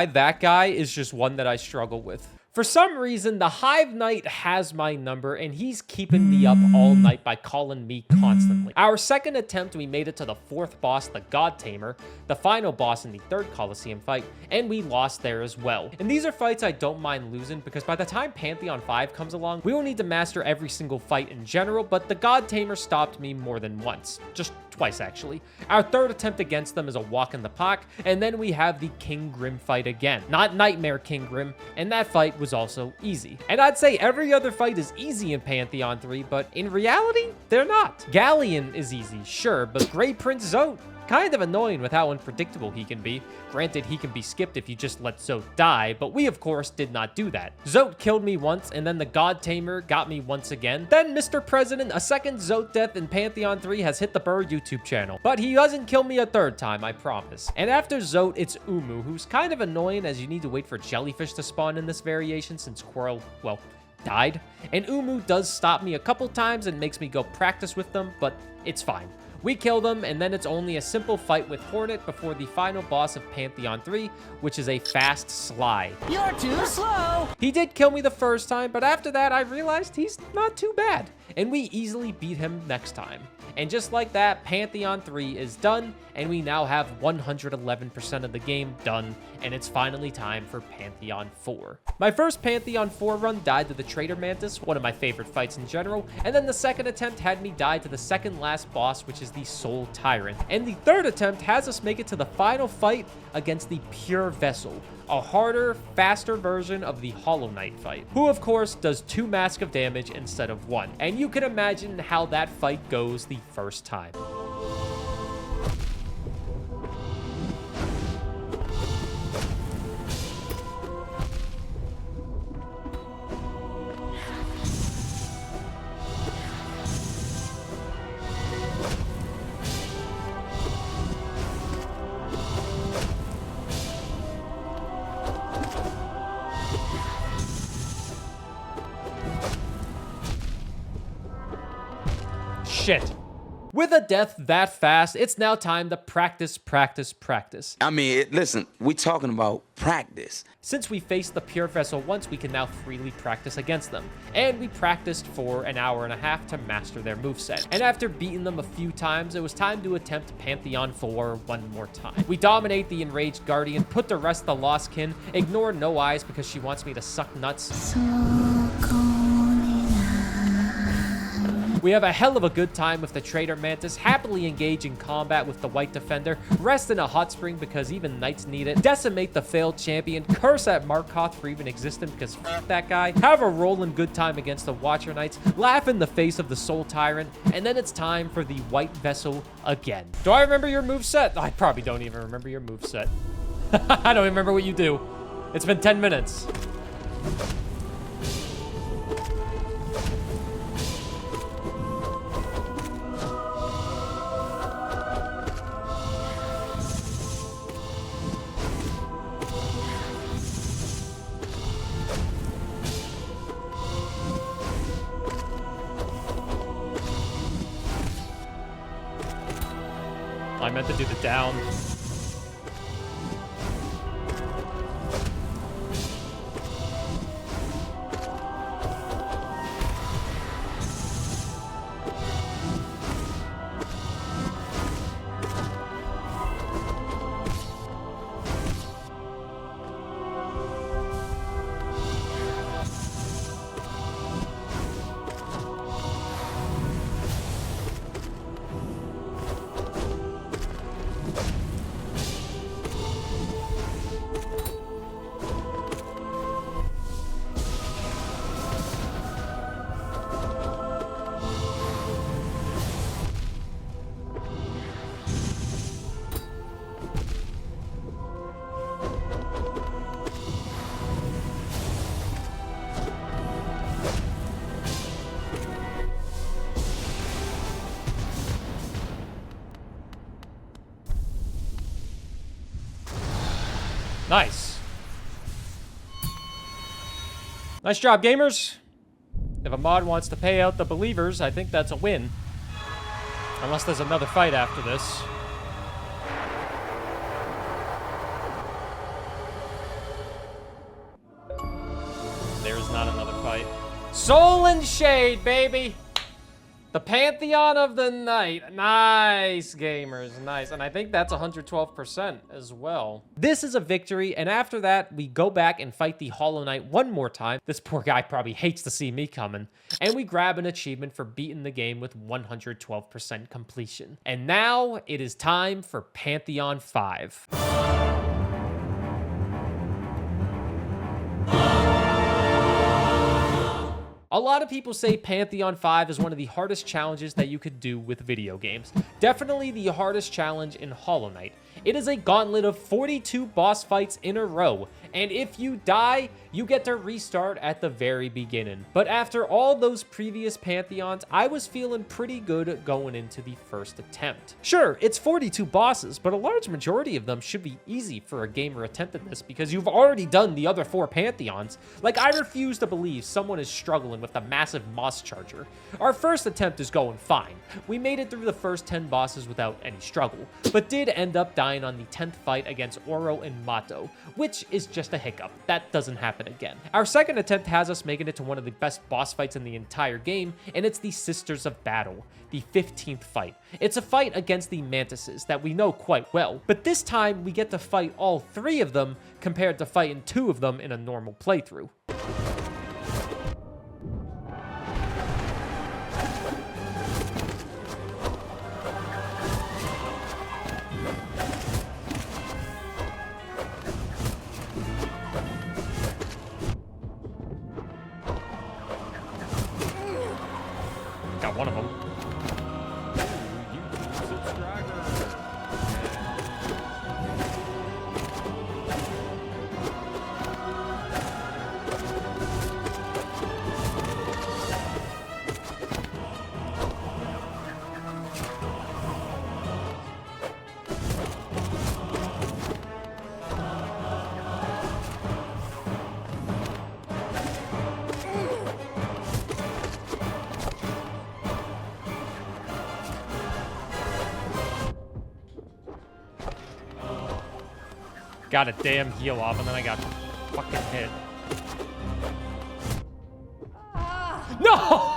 that guy is just one that I struggle with. For some reason, the Hive Knight has my number, and he's keeping me up all night by calling me constantly. Our second attempt, we made it to the 4th boss, the God Tamer, the final boss in the 3rd Coliseum fight, and we lost there as well. And these are fights I don't mind losing, because by the time Pantheon 5 comes along, we will need to master every single fight in general, but the God Tamer stopped me more than once. Just twice, actually. Our 3rd attempt against them is a walk in the park, and then we have the King Grim fight again. Not Nightmare King Grim, and that fight was also easy. And I'd say every other fight is easy in Pantheon 3, but in reality, they're not. Galleon is easy, sure, but Grey Prince Zote, kind of annoying with how unpredictable he can be. Granted, he can be skipped if you just let Zote die, but we of course did not do that. Zote killed me once, and then the God Tamer got me once again. Then Mr. President, a second Zote death in Pantheon 3 has hit the Burr YouTube channel, but he doesn't kill me a 3rd time, I promise. And after Zote, it's Umu, who's kind of annoying as you need to wait for jellyfish to spawn in this variation since Quirrell, well, died. And Umu does stop me a couple times and makes me go practice with them, but it's fine. We kill them, and then it's only a simple fight with Hornet before the final boss of Pantheon 3, which is a fast Sly. You're too slow! He did kill me the first time, but after that, I realized he's not too bad, and we easily beat him next time. And just like that, Pantheon 3 is done, and we now have 111% of the game done, and it's finally time for Pantheon 4. My first Pantheon 4 run died to the Traitor Mantis, one of my favorite fights in general, and then the second attempt had me die to the second last boss, which is the Soul Tyrant. And the third attempt has us make it to the final fight against the Pure Vessel, a harder, faster version of the Hollow Knight fight, who of course does 2 mask of damage instead of 1. And you can imagine how that fight goes the first time. Shit. With a death that fast, it's now time to practice. I mean, listen, we talking about practice. Since we faced the Pure Vessel once, we can now freely practice against them. And we practiced for an hour and a half to master their moveset. And after beating them a few times, it was time to attempt Pantheon 4 one more time. We dominate the Enraged Guardian, put to rest the Lost Kin, ignore No Eyes because she wants me to suck nuts. We have a hell of a good time with the Traitor Mantis, happily engage in combat with the White Defender, rest in a hot spring because even knights need it, decimate the failed champion, curse at Markoth for even existing because f that guy, have a rolling good time against the Watcher Knights, laugh in the face of the Soul Tyrant, and then it's time for the White Vessel again. Do I remember your moveset? I probably don't even remember your moveset. I don't remember what you do. It's been 10 minutes. I meant to do the down. Nice. Nice job, gamers. If a mod wants to pay out the believers, I think that's a win. Unless there's another fight after this. There's not another fight. Soul and Shade, baby! The Pantheon of the night. Nice, gamers. Nice. And I think that's 112% as well. This is a victory, and after that, we go back and fight the Hollow Knight one more time. This poor guy probably hates to see me coming. And we grab an achievement for beating the game with 112% completion. And now, it is time for Pantheon 5. A lot of people say Pantheon 5 is one of the hardest challenges that you could do with video games. Definitely the hardest challenge in Hollow Knight. It is a gauntlet of 42 boss fights in a row, and if you die, you get to restart at the very beginning. But after all those previous Pantheons, I was feeling pretty good going into the first attempt. Sure, it's 42 bosses, but a large majority of them should be easy for a gamer attempting this because you've already done the other 4 Pantheons. Like, I refuse to believe someone is struggling with the massive moss charger. Our first attempt is going fine. We made it through the first 10 bosses without any struggle, but did end up dying on the 10th fight against Oro and Mato, which is just a hiccup. That doesn't happen again. Our second attempt has us making it to one of the best boss fights in the entire game, and it's the Sisters of Battle, the 15th fight. It's a fight against the Mantises that we know quite well, but this time we get to fight all 3 of them compared to fighting 2 of them in a normal playthrough. Got one of them. YouTube subscriber. Got a damn heal off, and then I got fucking hit. No!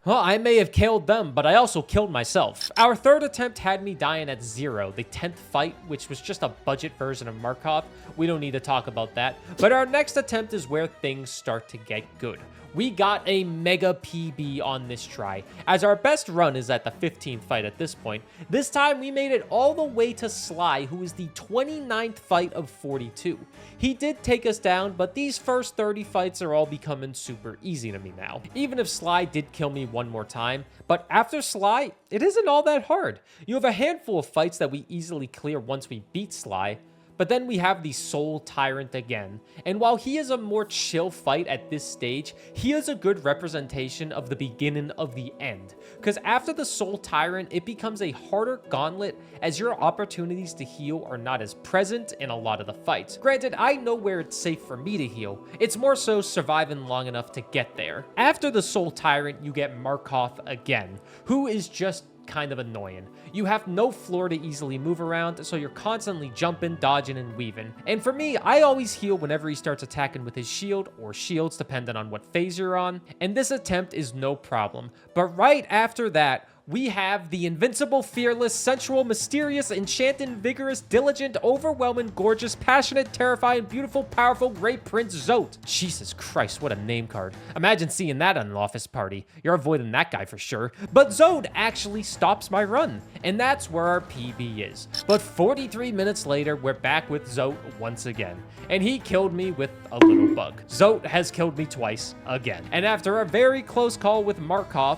Well, I may have killed them, but I also killed myself. Our third attempt had me dying at 0, the 10th fight, which was just a budget version of Markov. We don't need to talk about that. But our next attempt is where things start to get good. We got a mega PB on this try, as our best run is at the 15th fight at this point. This time, we made it all the way to Sly, who is the 29th fight of 42. He did take us down, but these first 30 fights are all becoming super easy to me now. Even if Sly did kill me one more time, but after Sly, it isn't all that hard. You have a handful of fights that we easily clear once we beat Sly, but then we have the Soul Tyrant again, and while he is a more chill fight at this stage, he is a good representation of the beginning of the end, because after the Soul Tyrant, it becomes a harder gauntlet as your opportunities to heal are not as present in a lot of the fights. Granted, I know where it's safe for me to heal, it's more so surviving long enough to get there. After the Soul Tyrant, you get Markov again, who is just kind of annoying. You have no floor to easily move around, so you're constantly jumping, dodging, and weaving. And for me, I always heal whenever he starts attacking with his shield or shields, depending on what phase you're on, and this attempt is no problem. But right after that, we have the invincible, fearless, sensual, mysterious, enchanting, vigorous, diligent, overwhelming, gorgeous, passionate, terrifying, beautiful, powerful, great Prince Zote. Jesus Christ, what a name card. Imagine seeing that at an office party. You're avoiding that guy for sure. But Zote actually stops my run, and that's where our PB is. But 43 minutes later, we're back with Zote once again, and he killed me with a little bug. Zote has killed me twice again. And after a very close call with Markov,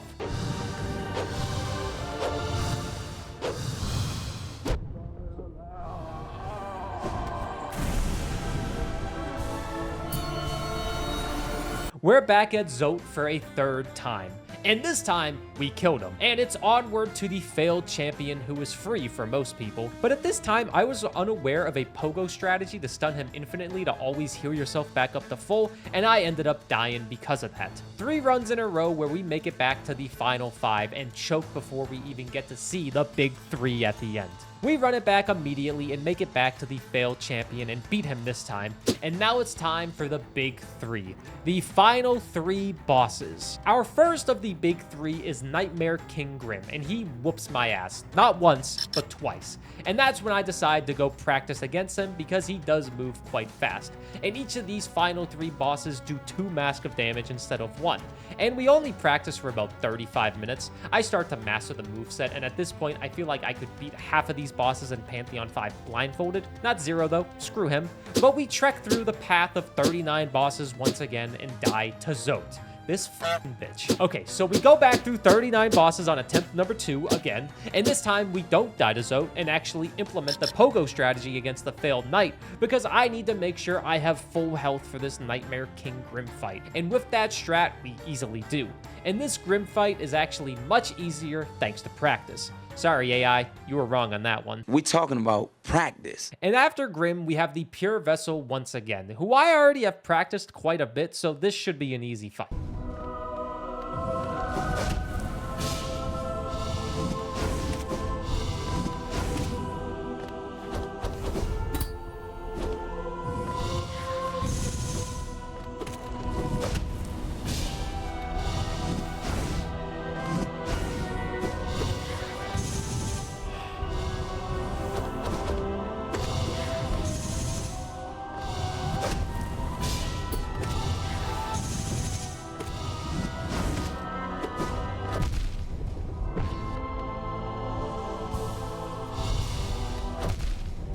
we're back at Zote for a third time. And this time, we killed him. And it's onward to the failed champion who is free for most people. But at this time, I was unaware of a pogo strategy to stun him infinitely to always heal yourself back up to full, and I ended up dying because of that. 3 runs in a row where we make it back to the final 5 and choke before we even get to see the big 3 at the end. We run it back immediately and make it back to the failed champion and beat him this time. And now it's time for the big 3, the final 3 bosses. Our first of the big 3 is Nightmare King Grim, and he whoops my ass. Not once, but twice. And that's when I decide to go practice against him because he does move quite fast. And each of these final 3 bosses do 2 mask of damage instead of 1. And we only practice for about 35 minutes. I start to master the moveset, and at this point, I feel like I could beat half of these bosses in Pantheon 5 blindfolded. Not 0 though, screw him. But we trek through the path of 39 bosses once again and die to Zote. This fucking bitch. Okay, so we go back through 39 bosses on attempt number 2 again, and this time we don't die to Zote and actually implement the pogo strategy against the failed knight, because I need to make sure I have full health for this Nightmare King Grim fight. And with that strat, we easily do. And this Grim fight is actually much easier thanks to practice. Sorry, AI, you were wrong on that one. We talking about practice. And after Grim, we have the Pure Vessel once again, who I already have practiced quite a bit, so this should be an easy fight.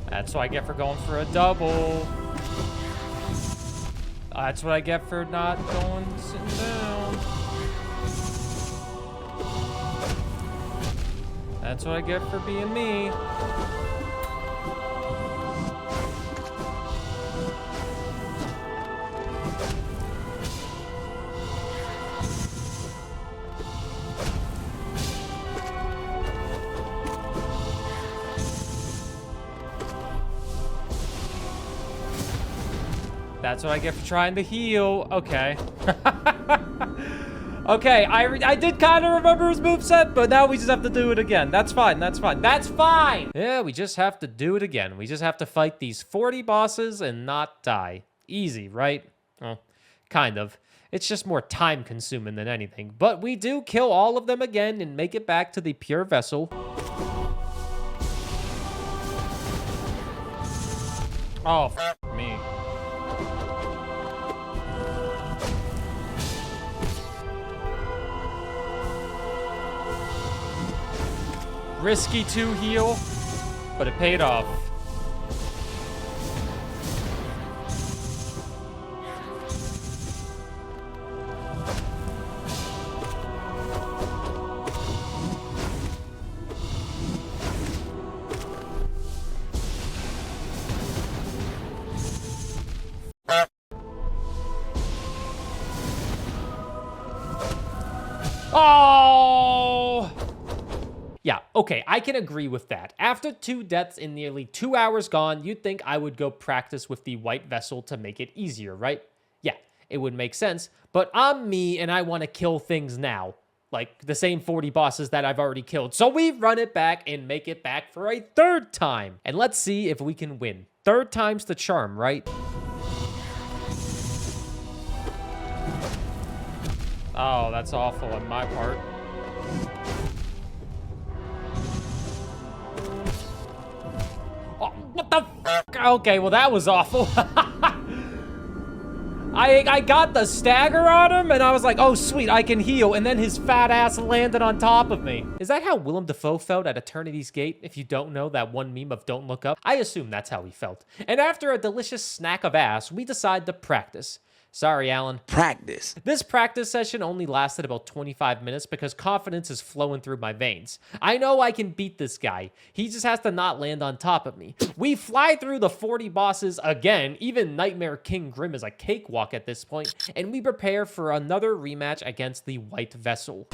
That's what I get for going for a double. That's what I get for not going sitting down. That's what I get for being me. That's what I get for trying to heal. Okay. Okay, I did kind of remember his moveset, but now we just have to do it again. That's fine, that's fine. That's fine! Yeah, we just have to do it again. We just have to fight these 40 bosses and not die. Easy, right? Well, kind of. It's just more time-consuming than anything. But we do kill all of them again and make it back to the Pure Vessel. Oh, f me. Risky to heal, but it paid off. Oh! Yeah, okay, I can agree with that. After 2 deaths in nearly 2 hours gone, you'd think I would go practice with the white vessel to make it easier, right? Yeah, it would make sense, but I'm me and I want to kill things now. Like the same 40 bosses that I've already killed. So we run it back and make it back for a 3rd time. And let's see if we can win. 3rd time's the charm, right? Oh, that's awful on my part. What the f? Okay, well, that was awful. I got the stagger on him, and I was like, oh, sweet, I can heal. And then his fat ass landed on top of me. Is that how Willem Dafoe felt at Eternity's Gate? If you don't know that one meme of Don't Look Up, I assume that's how he felt. And after a delicious snack of ass, we decide to practice. Sorry, Alan. Practice. This practice session only lasted about 25 minutes because confidence is flowing through my veins. I know I can beat this guy. He just has to not land on top of me. We fly through the 40 bosses again. Even Nightmare King Grim is a cakewalk at this point, and we prepare for another rematch against the White Vessel.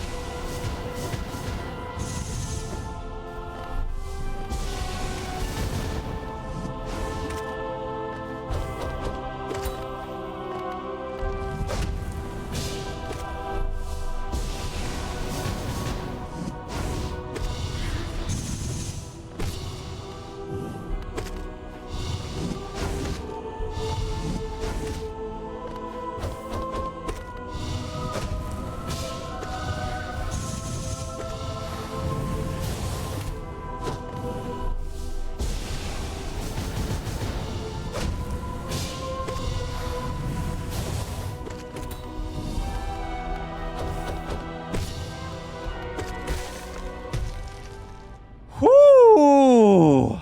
Whoo!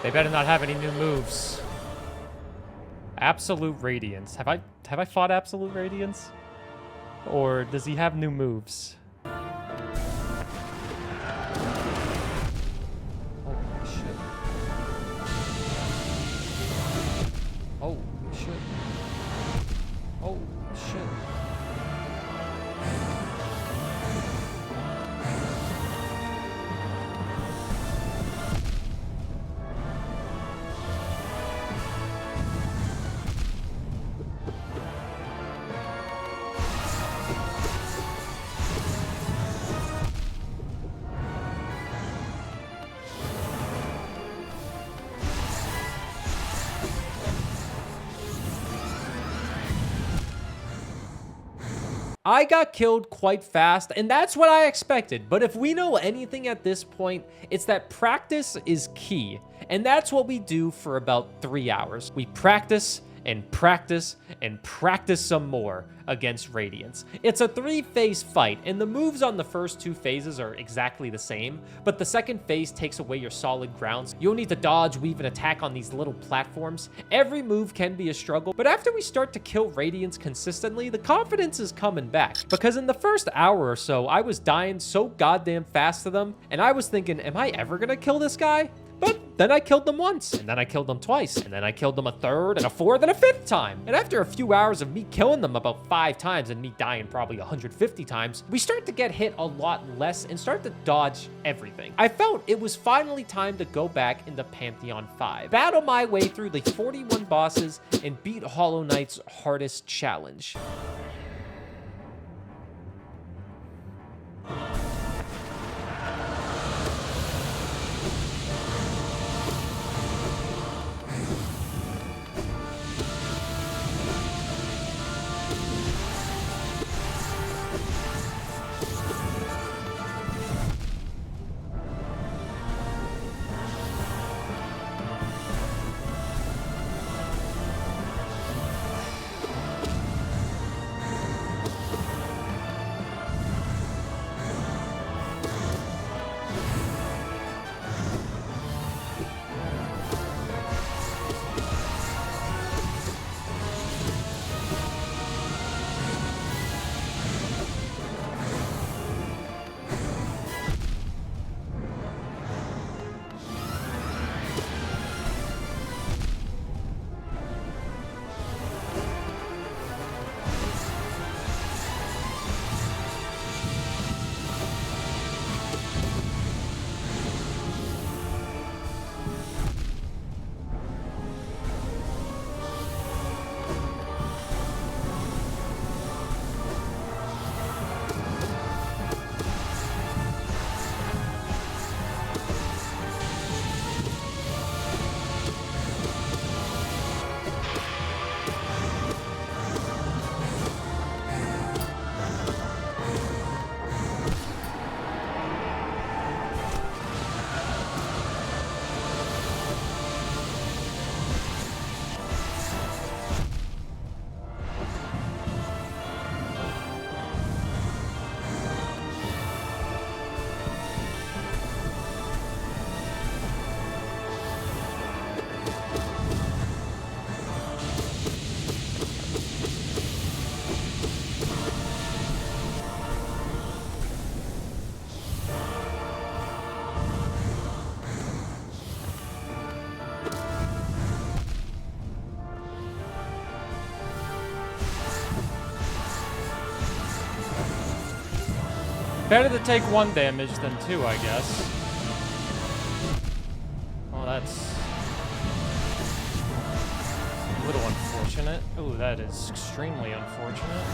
They better not have any new moves. Absolute Radiance. Have I fought Absolute Radiance? Or does he have new moves? Holy shit. Holy shit. Holy shit. I got killed quite fast, and that's what I expected. But if we know anything at this point, it's that practice is key. And that's what we do for about 3 hours. We practice and practice and practice some more against Radiance. It's a 3-phase fight, and the moves on the first 2 phases are exactly the same, but the second phase takes away your solid grounds. You'll need to dodge, weave, and attack on these little platforms. Every move can be a struggle, but after we start to kill Radiance consistently, the confidence is coming back. Because in the first hour or so, I was dying so goddamn fast to them, and I was thinking, am I ever gonna kill this guy? But then I killed them once, and then I killed them twice, and then I killed them a third, and a fourth, and a 5th time. And after a few hours of me killing them about 5 times and me dying probably 150 times, we start to get hit a lot less and start to dodge everything. I felt it was finally time to go back into Pantheon 5, battle my way through the 41 bosses, and beat Hollow Knight's hardest challenge. Better to take 1 damage than 2, I guess. Oh, that's a little unfortunate. Ooh, that is extremely unfortunate.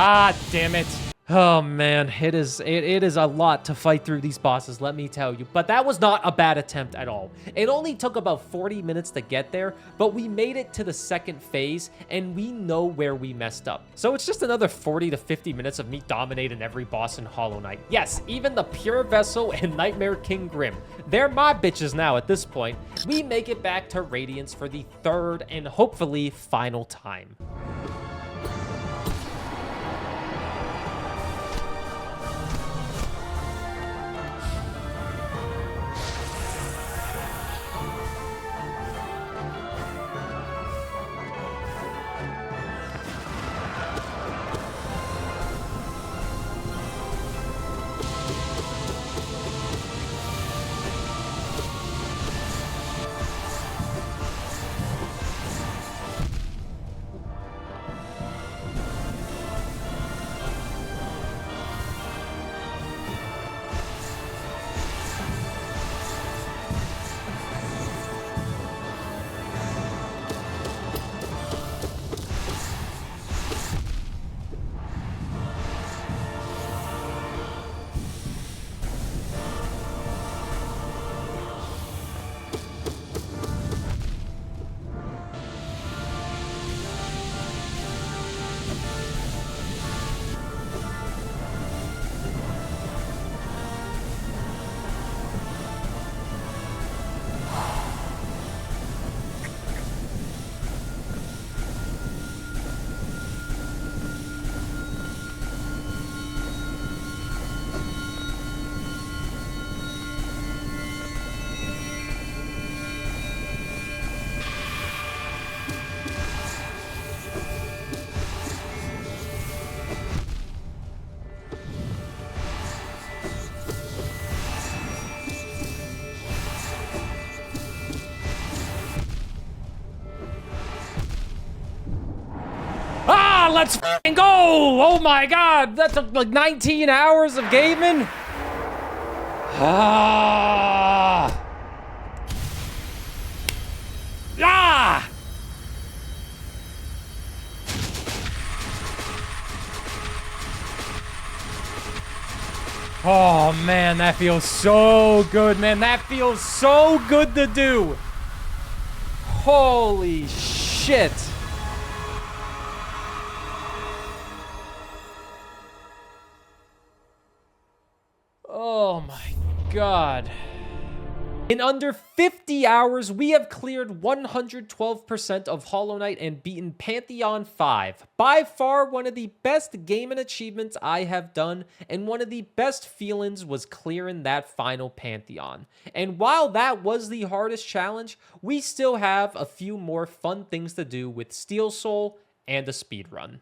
Ah, damn it. Oh man, it is a lot to fight through these bosses, let me tell you. But that was not a bad attempt at all. It only took about 40 minutes to get there, but we made it to the second phase, and we know where we messed up. So it's just another 40 to 50 minutes of me dominating every boss in Hollow Knight. Yes, even the Pure Vessel and Nightmare King Grim. They're my bitches now at this point. We make it back to Radiance for the 3rd and hopefully final time. Let's f***ing go! Oh my god, that took like 19 hours of gaming. Ah! Ah! Oh man, that feels so good, man. That feels so good to do. Holy shit. Oh my god. In under 50 hours, we have cleared 112% of Hollow Knight and beaten Pantheon 5. By far, one of the best gaming achievements I have done, and one of the best feelings was clearing that final Pantheon. And while that was the hardest challenge, we still have a few more fun things to do with Steel Soul and a speedrun.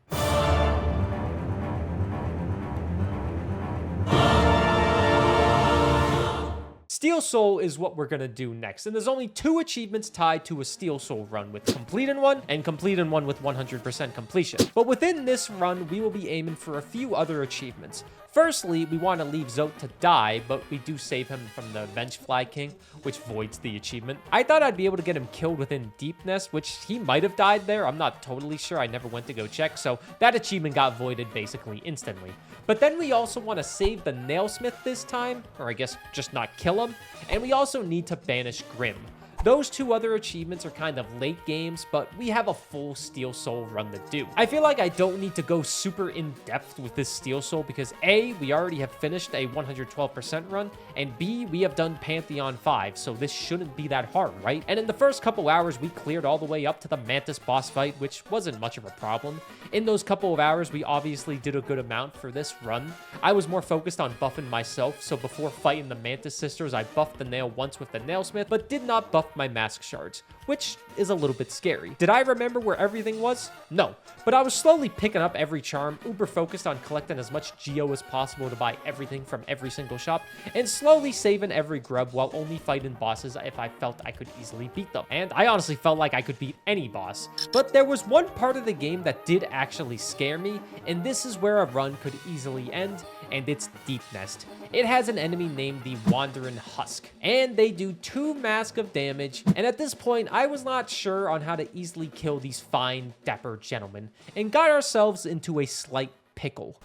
Steel Soul is what we're gonna do next, and there's only 2 achievements tied to a Steel Soul run, with completing one and completing one with 100% completion. But within this run, we will be aiming for a few other achievements. Firstly, we want to leave Zote to die, but we do save him from the Vengefly King, which voids the achievement. I thought I'd be able to get him killed within Deepness, which he might have died there. I'm not totally sure. I never went to go check, so that achievement got voided basically instantly. But then we also want to save the Nailsmith this time, or I guess just not kill him, and we also need to banish Grim. Those 2 other achievements are kind of late games, but we have a full Steel Soul run to do. I feel like I don't need to go super in-depth with this Steel Soul because A, we already have finished a 112% run, and B, we have done Pantheon 5, so this shouldn't be that hard, right? And in the first couple hours, we cleared all the way up to the Mantis boss fight, which wasn't much of a problem. In those couple of hours, we obviously did a good amount for this run. I was more focused on buffing myself, so before fighting the Mantis sisters, I buffed the nail once with the Nailsmith, but did not buff my mask shards, which is a little bit scary. Did I remember where everything was? No, but I was slowly picking up every charm, uber focused on collecting as much geo as possible to buy everything from every single shop, and slowly saving every grub while only fighting bosses if I felt I could easily beat them. And I honestly felt like I could beat any boss. But there was one part of the game that did actually scare me, and this is where a run could easily end, and it's Deep Nest. It has an enemy named the Wandering Husk, and they do 2 mask of damage, and at this point, I was not sure on how to easily kill these fine, dapper gentlemen, and got ourselves into a slight pickle.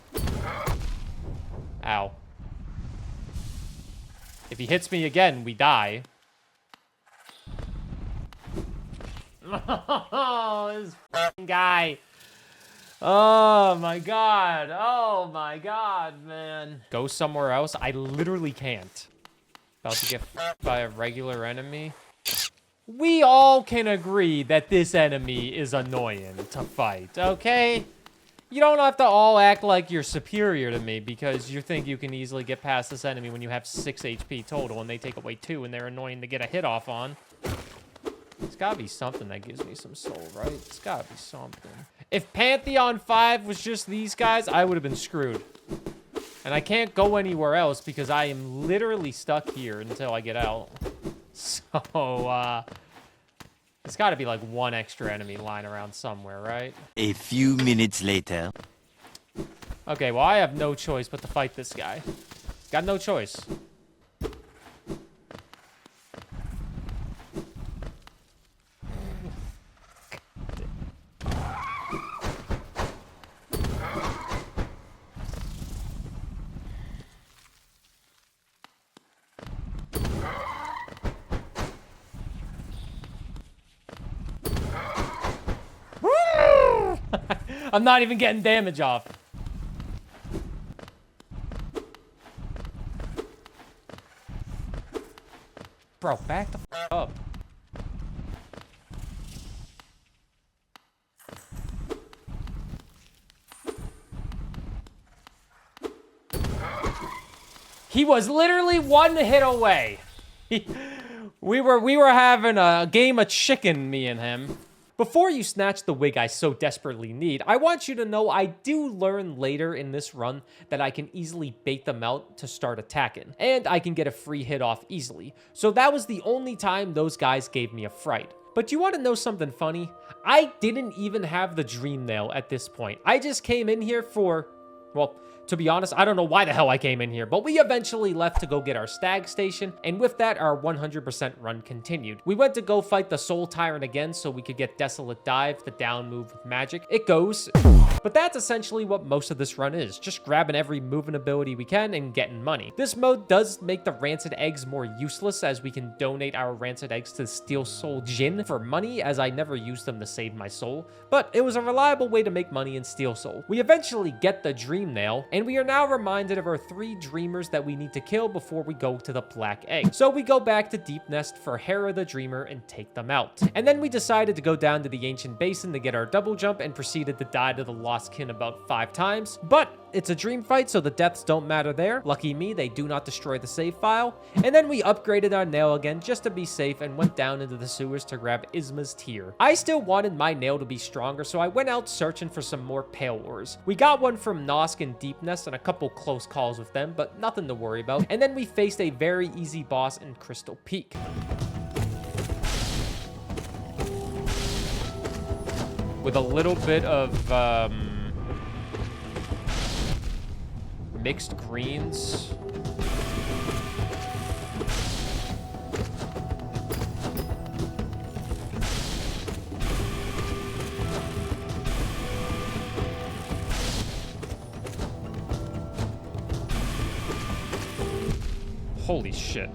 Ow. If he hits me again, we die. Oh, this f***ing guy. Oh my god. Oh my god, man. Go somewhere else? I literally can't. About to get f***ed by a regular enemy. We all can agree that this enemy is annoying to fight, okay? You don't have to all act like you're superior to me because you think you can easily get past this enemy when you have 6 HP total and they take away 2 and they're annoying to get a hit off on. It's gotta be something that gives me some soul, right? It's gotta be something. If Pantheon 5 was just these guys, I would have been screwed. And I can't go anywhere else because I am literally stuck here until I get out. So, it's gotta be like one extra enemy lying around somewhere, right? A few minutes later. Okay, well, I have no choice but to fight this guy. Got no choice. I'm not even getting damage off. Bro, back the f up. He was literally 1 hit away. We were having a game of chicken, me and him. Before you snatch the wig I so desperately need, I want you to know I do learn later in this run that I can easily bait them out to start attacking, and I can get a free hit off easily. So that was the only time those guys gave me a fright. But you want to know something funny? I didn't even have the dream nail at this point. I just came in here for, well, to be honest, I don't know why the hell I came in here, but we eventually left to go get our stag station, and with that, our 100% run continued. We went to go fight the Soul Tyrant again so we could get Desolate Dive, the down move with magic. It goes, but that's essentially what most of this run is, just grabbing every moving ability we can and getting money. This mode does make the Rancid Eggs more useless, as we can donate our Rancid Eggs to Steel Soul Jin for money, as I never used them to save my soul, but it was a reliable way to make money in Steel Soul. We eventually get the Dream Nail, and we are now reminded of our 3 dreamers that we need to kill before we go to the Black Egg. So we go back to Deep Nest for Hera the Dreamer and take them out. And then we decided to go down to the Ancient Basin to get our double jump and proceeded to die to the Lost Kin about 5 times. But it's a dream fight, so the deaths don't matter there. Lucky me, they do not destroy the save file. And then we upgraded our nail again just to be safe and went down into the sewers to grab Isma's tear. I still wanted my nail to be stronger, so I went out searching for some more pale ores. We got one from Nosk and Deep Nest and a couple close calls with them, but nothing to worry about. And then we faced a very easy boss in Crystal Peak. With a little bit of, mixed greens. Holy shit.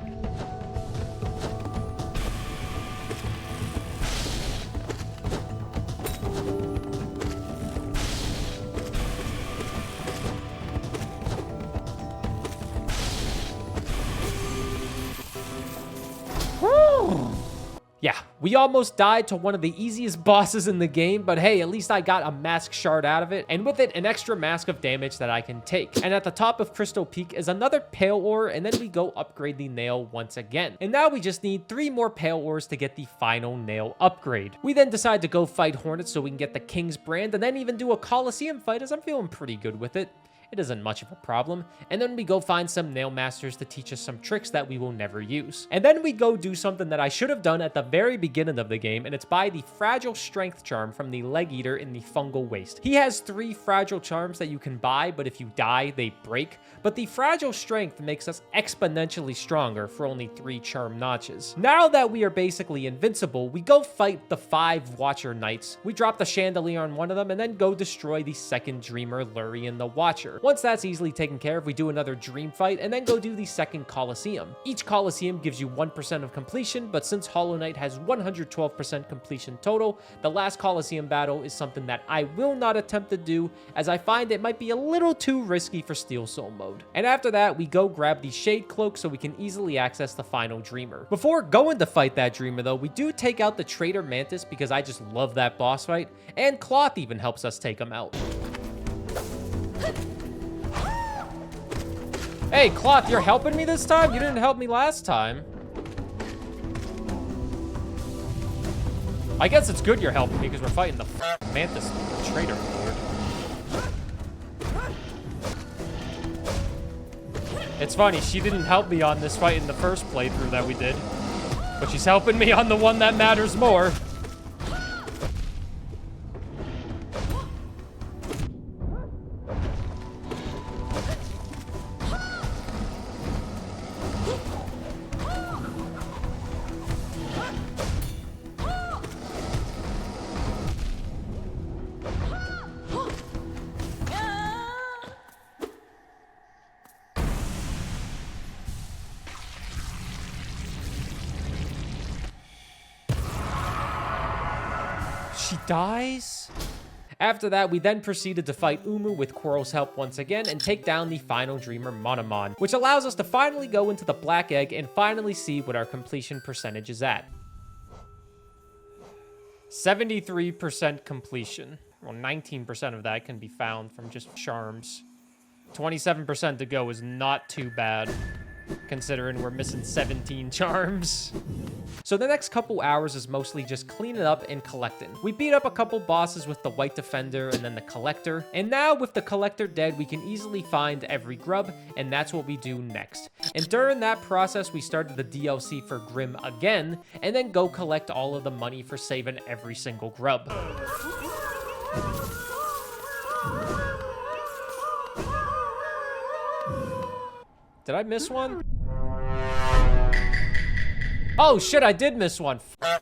We almost died to one of the easiest bosses in the game, but hey, at least I got a mask shard out of it, and with it, an extra mask of damage that I can take. And at the top of Crystal Peak is another pale ore, and then we go upgrade the nail once again. And now we just need 3 more pale ores to get the final nail upgrade. We then decide to go fight Hornets so we can get the King's Brand, and then even do a Coliseum fight, as I'm feeling pretty good with it. It isn't much of a problem. And then we go find some nail masters to teach us some tricks that we will never use. And then we go do something that I should have done at the very beginning of the game, and it's buy the Fragile Strength Charm from the Leg Eater in the Fungal Waste. He has 3 fragile charms that you can buy, but if you die, they break. But the Fragile Strength makes us exponentially stronger for only 3 charm notches. Now that we are basically invincible, we go fight the 5 Watcher Knights. We drop the Chandelier on one of them, and then go destroy the second Dreamer, Lurian the Watcher. Once that's easily taken care of, we do another dream fight and then go do the second Coliseum. Each Coliseum gives you 1% of completion, but since Hollow Knight has 112% completion total, the last Coliseum battle is something that I will not attempt to do, as I find it might be a little too risky for Steel Soul mode. And after that, we go grab the Shade Cloak so we can easily access the final Dreamer. Before going to fight that Dreamer though, we do take out the Traitor Mantis because I just love that boss fight, and Cloth even helps us take him out. Hey, Cloth, you're helping me this time? You didn't help me last time. I guess it's good you're helping me because we're fighting the Mantis, the Traitor Lord. It's funny, she didn't help me on this fight in the first playthrough that we did, but she's helping me on the one that matters more. She dies? After that, we then proceeded to fight Umu with Quarrel's help once again and take down the final Dreamer Monomon, which allows us to finally go into the Black Egg and finally see what our completion percentage is at. 73% completion. Well, 19% of that can be found from just charms. 27% to go is not too bad, considering we're missing 17 charms. So the next couple hours is mostly just cleaning up and collecting. We beat up a couple bosses with the White Defender and then the Collector. And now with the Collector dead, we can easily find every grub, and that's what we do next. And during that process, we started the DLC for Grim again, and then go collect all of the money for saving every single grub. Did I miss one? Oh shit, I did miss one.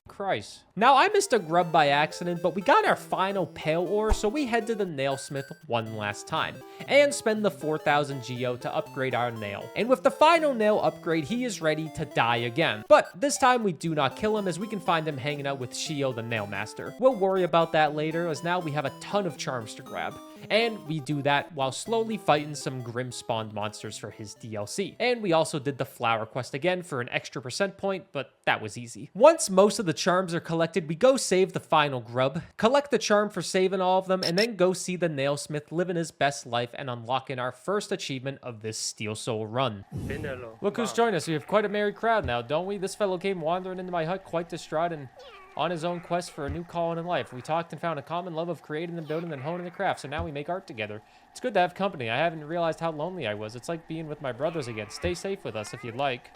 Christ. Now, I missed a grub by accident, but we got our final pale ore, so we head to the nailsmith one last time and spend the 4,000 geo to upgrade our nail. And with the final nail upgrade, he is ready to die again. But this time we do not kill him, as we can find him hanging out with Shio the Nail Master. We'll worry about that later, as now we have a ton of charms to grab. And we do that while slowly fighting some grim spawned monsters for his DLC. And we also did the flower quest again for an extra percent point, but that was easy. Once most of the charms are collected, we go save the final grub, collect the charm for saving all of them, and then go see the nailsmith living his best life and unlocking our first achievement of this Steel Soul run. Look who's joined us. We have quite a merry crowd now, don't we? This fellow came wandering into my hut quite distraught and on his own quest for a new calling in life. We talked and found a common love of creating and building and honing the craft, so now we make art together. It's good to have company. I haven't realized how lonely I was. It's like being with my brothers again. Stay safe with us if you'd like.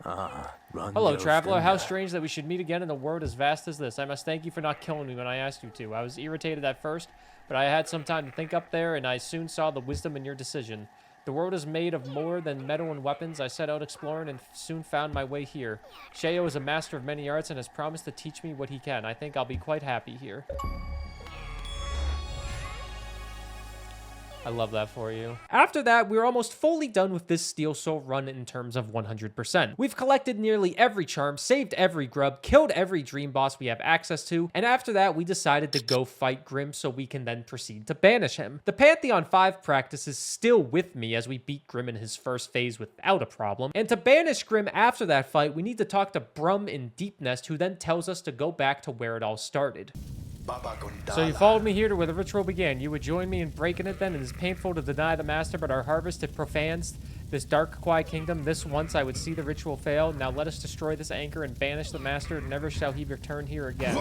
Hello, traveler. How strange that we should meet again in a world as vast as this. I must thank you for not killing me when I asked you to. I was irritated at first, but I had some time to think up there, and I soon saw the wisdom in your decision. The world is made of more than metal and weapons. I set out exploring and soon found my way here. Sheo is a master of many arts and has promised to teach me what he can. I think I'll be quite happy here. I love that for you. After that, we're almost fully done with this Steel Soul run in terms of 100%. We've collected nearly every charm, saved every grub, killed every dream boss we have access to, and after that, we decided to go fight Grimm so we can then proceed to banish him. The Pantheon 5 practice is still with me as we beat Grimm in his first phase without a problem, and to banish Grimm after that fight, we need to talk to Brum in Deep Nest, who then tells us to go back to where it all started. So you followed me here to where the ritual began. You would join me in breaking it then. It is painful to deny the master, but our harvest it profanes this dark, quiet kingdom. This once I would see the ritual fail. Now let us destroy this anchor and banish the master. Never shall he return here again.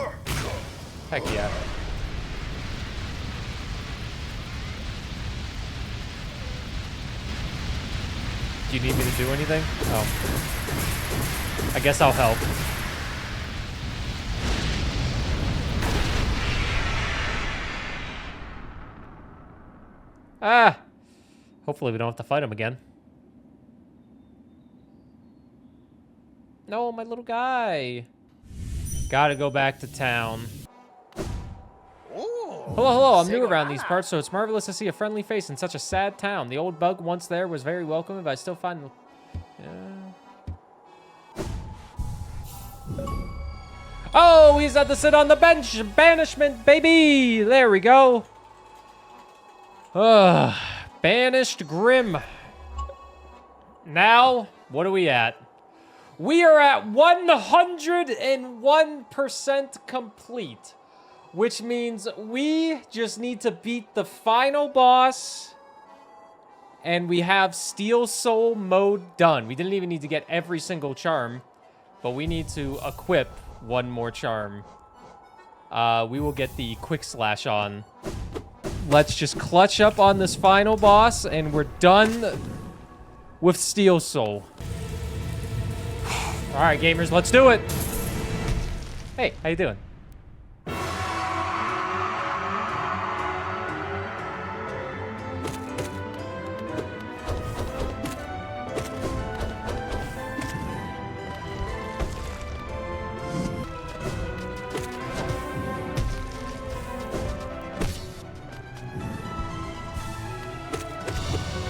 Heck yeah. Do you need me to do anything? Oh. I guess I'll help. Ah! Hopefully we don't have to fight him again. No, my little guy. Gotta go back to town. Hello, I'm new around these parts, so it's marvelous to see a friendly face in such a sad town. The old bug once there was very welcoming, but I still find... Oh, he's had to sit on the bench! Banishment, baby! There we go. Banished Grimm. Now, what are we at? We are at 101% complete, which means we just need to beat the final boss, and we have Steel Soul mode done. We didn't even need to get every single charm, but we need to equip one more charm. We will get the Quick Slash on. Let's just clutch up on this final boss, and we're done with Steel Soul. All right, gamers, let's do it. Hey, how you doing?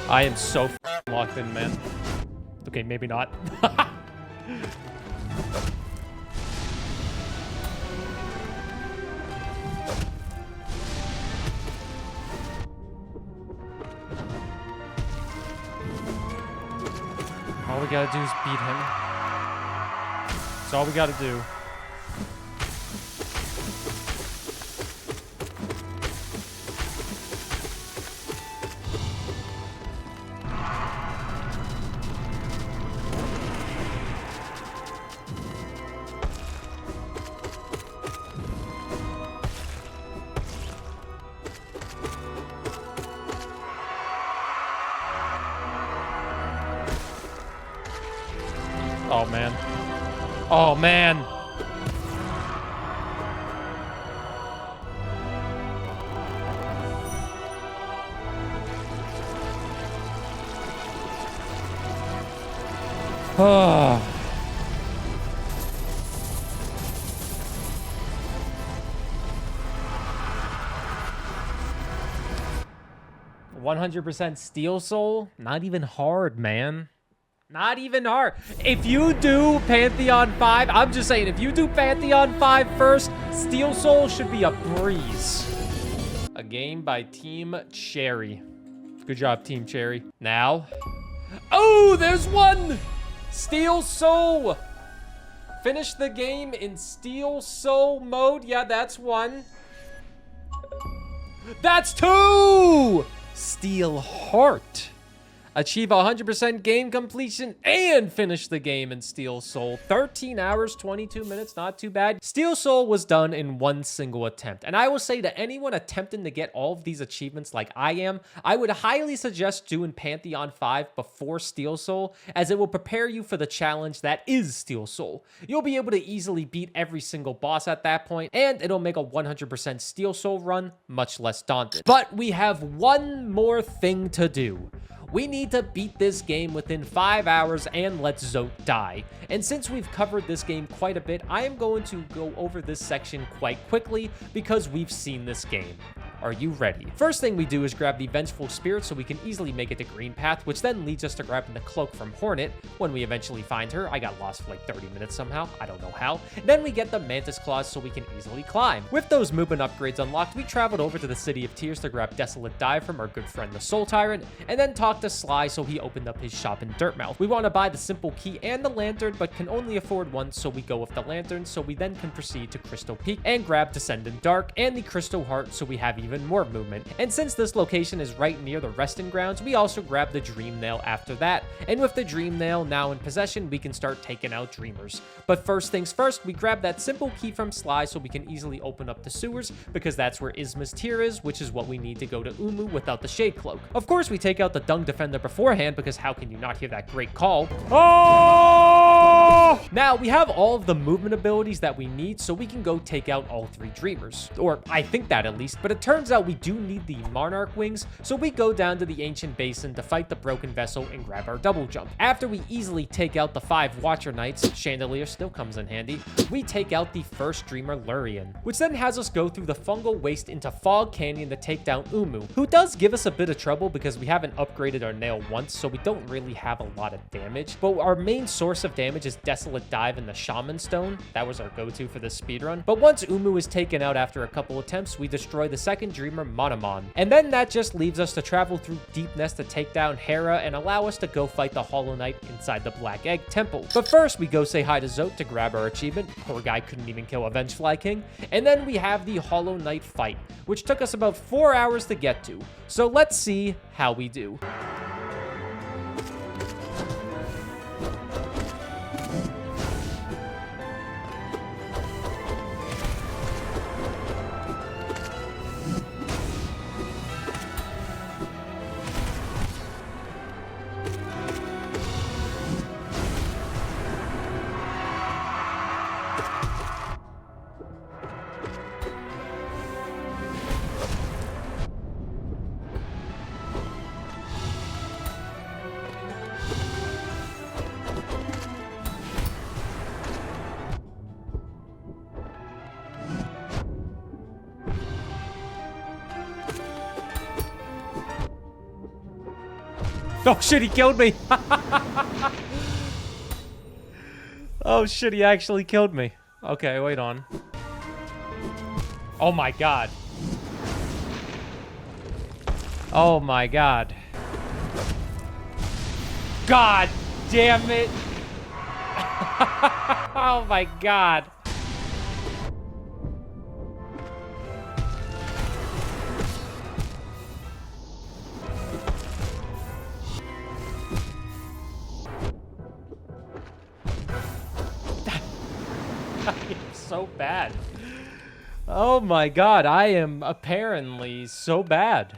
I am so locked in, man. Okay, maybe not. All we gotta do is beat him. That's all we gotta do. Oh, man. Oh, man. Oh. 100% Steel Soul? Not even hard, man. Not even hard. If you do Pantheon 5, I'm just saying, if you do Pantheon 5 first, Steel Soul should be a breeze. A game by Team Cherry. Good job, Team Cherry. Now. Oh, there's one! Steel Soul. Finish the game in Steel Soul mode. Yeah, that's one. That's two! Steel Heart. Achieve 100% game completion and finish the game in Steel Soul. 13 hours, 22 minutes, not too bad. Steel Soul was done in one single attempt. And I will say to anyone attempting to get all of these achievements like I am, I would highly suggest doing Pantheon 5 before Steel Soul, as it will prepare you for the challenge that is Steel Soul. You'll be able to easily beat every single boss at that point, and it'll make a 100% Steel Soul run much less daunting. But we have one more thing to do. We need to beat this game within 5 hours and let Zote die. And since we've covered this game quite a bit, I am going to go over this section quite quickly because we've seen this game. Are you ready? First thing we do is grab the Vengeful Spirit so we can easily make it to Green Path, which then leads us to grabbing the Cloak from Hornet when we eventually find her. I got lost for like 30 minutes somehow. I don't know how. Then we get the Mantis Claws so we can easily climb. With those movement upgrades unlocked, we traveled over to the City of Tears to grab Desolate Dive from our good friend the Soul Tyrant, and then talk to Sly so he opened up his shop in Dirtmouth. We want to buy the Simple Key and the Lantern, but can only afford one, so we go with the Lantern, so we then can proceed to Crystal Peak and grab Descendant Dark and the Crystal Heart so we have even more movement. And since this location is right near the resting grounds, we also grab the Dream Nail after that, and with the Dream Nail now in possession, we can start taking out Dreamers. But first things first, we grab that Simple Key from Sly so we can easily open up the sewers, because that's where Isma's Tear is, which is what we need to go to Umu without the Shade Cloak. Of course, we take out the Dung Defender beforehand, because how can you not hear that great call? Oh! Now, we have all of the movement abilities that we need, so we can go take out all 3 Dreamers. Or, I think that at least, but it turns out we do need the Monarch Wings, so we go down to the Ancient Basin to fight the Broken Vessel and grab our double jump. After we easily take out the 5 Watcher Knights, Chandelier still comes in handy, we take out the first Dreamer Lurian, which then has us go through the Fungal Waste into Fog Canyon to take down Umu, who does give us a bit of trouble because we haven't upgraded our nail once, so we don't really have a lot of damage, but our main source of damage is Desolate Dive and the Shaman Stone. That was our go-to for this speedrun. But once Umu is taken out after a couple attempts, we destroy the second Dreamer, Monomon. And then that just leaves us to travel through Deep Nest to take down Hera and allow us to go fight the Hollow Knight inside the Black Egg Temple. But first, we go say hi to Zote to grab our achievement. Poor guy couldn't even kill a Vengefly King. And then we have the Hollow Knight fight, which took us about 4 hours to get to. So let's see how we do. Oh shit, he killed me. Oh shit, he actually killed me. Okay, wait on. Oh my god. Oh my god. God damn it. Oh my god. So bad. Oh my god, I am apparently so bad.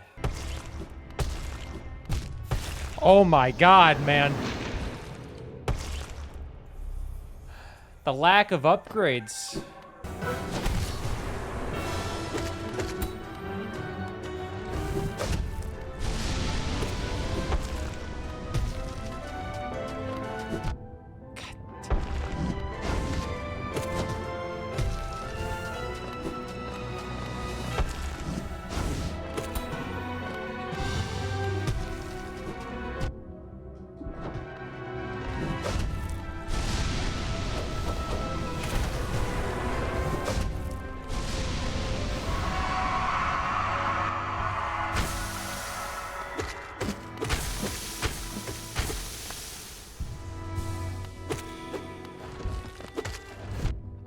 Oh my god, man. The lack of upgrades.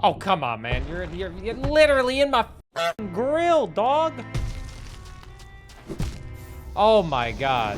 Oh, come on, man. You're literally in my f***ing grill, dog. Oh my god.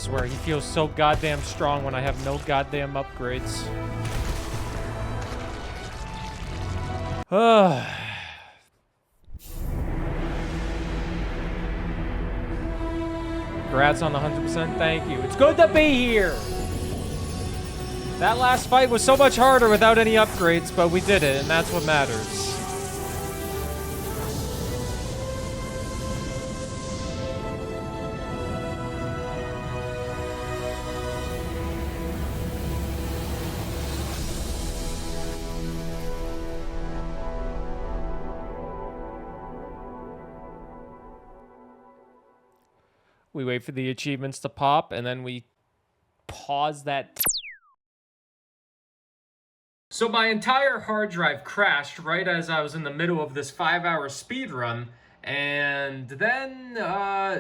swear, he feels so goddamn strong when I have no goddamn upgrades. Congrats on the 100%, thank you. It's good to be here! That last fight was so much harder without any upgrades, but we did it, and that's what matters. We wait for the achievements to pop, and then we pause that. So my entire hard drive crashed right as I was in the middle of this 5-hour speed run, and then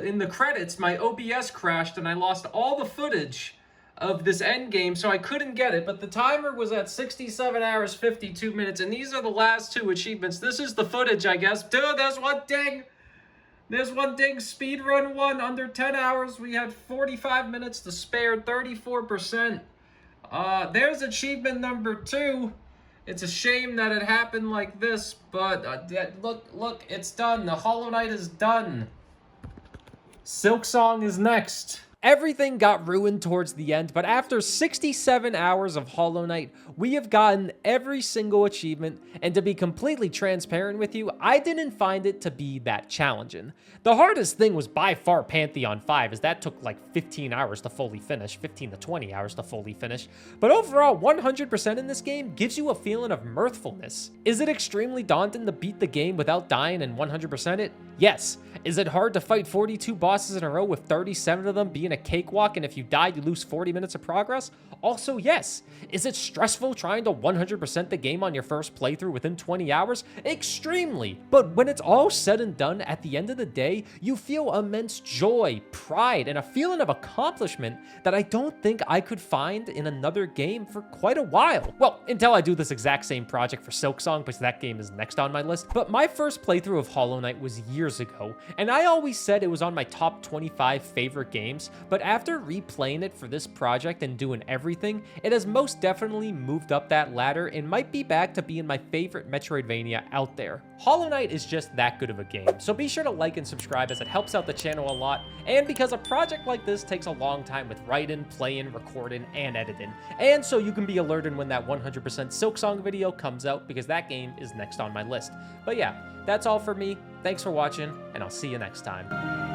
in the credits, my OBS crashed, and I lost all the footage of this end game, so I couldn't get it. But the timer was at 67 hours, 52 minutes, and these are the last 2 achievements. This is the footage, I guess. Dude, there's one ding! There's one ding, speedrun 1, under 10 hours. We had 45 minutes to spare, 34%. There's achievement number 2. It's a shame that it happened like this, but look, it's done. The Hollow Knight is done. Silksong is next. Everything got ruined towards the end, but after 67 hours of Hollow Knight, we have gotten every single achievement, and to be completely transparent with you, I didn't find it to be that challenging. The hardest thing was by far Pantheon 5, as that took like 15 hours to fully finish, 15 to 20 hours to fully finish, but overall, 100% in this game gives you a feeling of mirthfulness. Is it extremely daunting to beat the game without dying and 100% it? Yes. Is it hard to fight 42 bosses in a row with 37 of them being a cakewalk, and if you die, you lose 40 minutes of progress? Also, yes. Is it stressful trying to 100% the game on your first playthrough within 20 hours? Extremely. But when it's all said and done, at the end of the day, you feel immense joy, pride, and a feeling of accomplishment that I don't think I could find in another game for quite a while. Well, until I do this exact same project for Silksong, because that game is next on my list. But my first playthrough of Hollow Knight was years ago, and I always said it was on my top 25 favorite games, but after replaying it for this project and doing everything, it has most definitely moved up that ladder and might be back to being my favorite Metroidvania out there. Hollow Knight is just that good of a game, so be sure to like and subscribe as it helps out the channel a lot, and because a project like this takes a long time with writing, playing, recording, and editing, and so you can be alerted when that 100% Silksong video comes out, because that game is next on my list. But yeah, that's all for me. Thanks for watching, and I'll see you next time.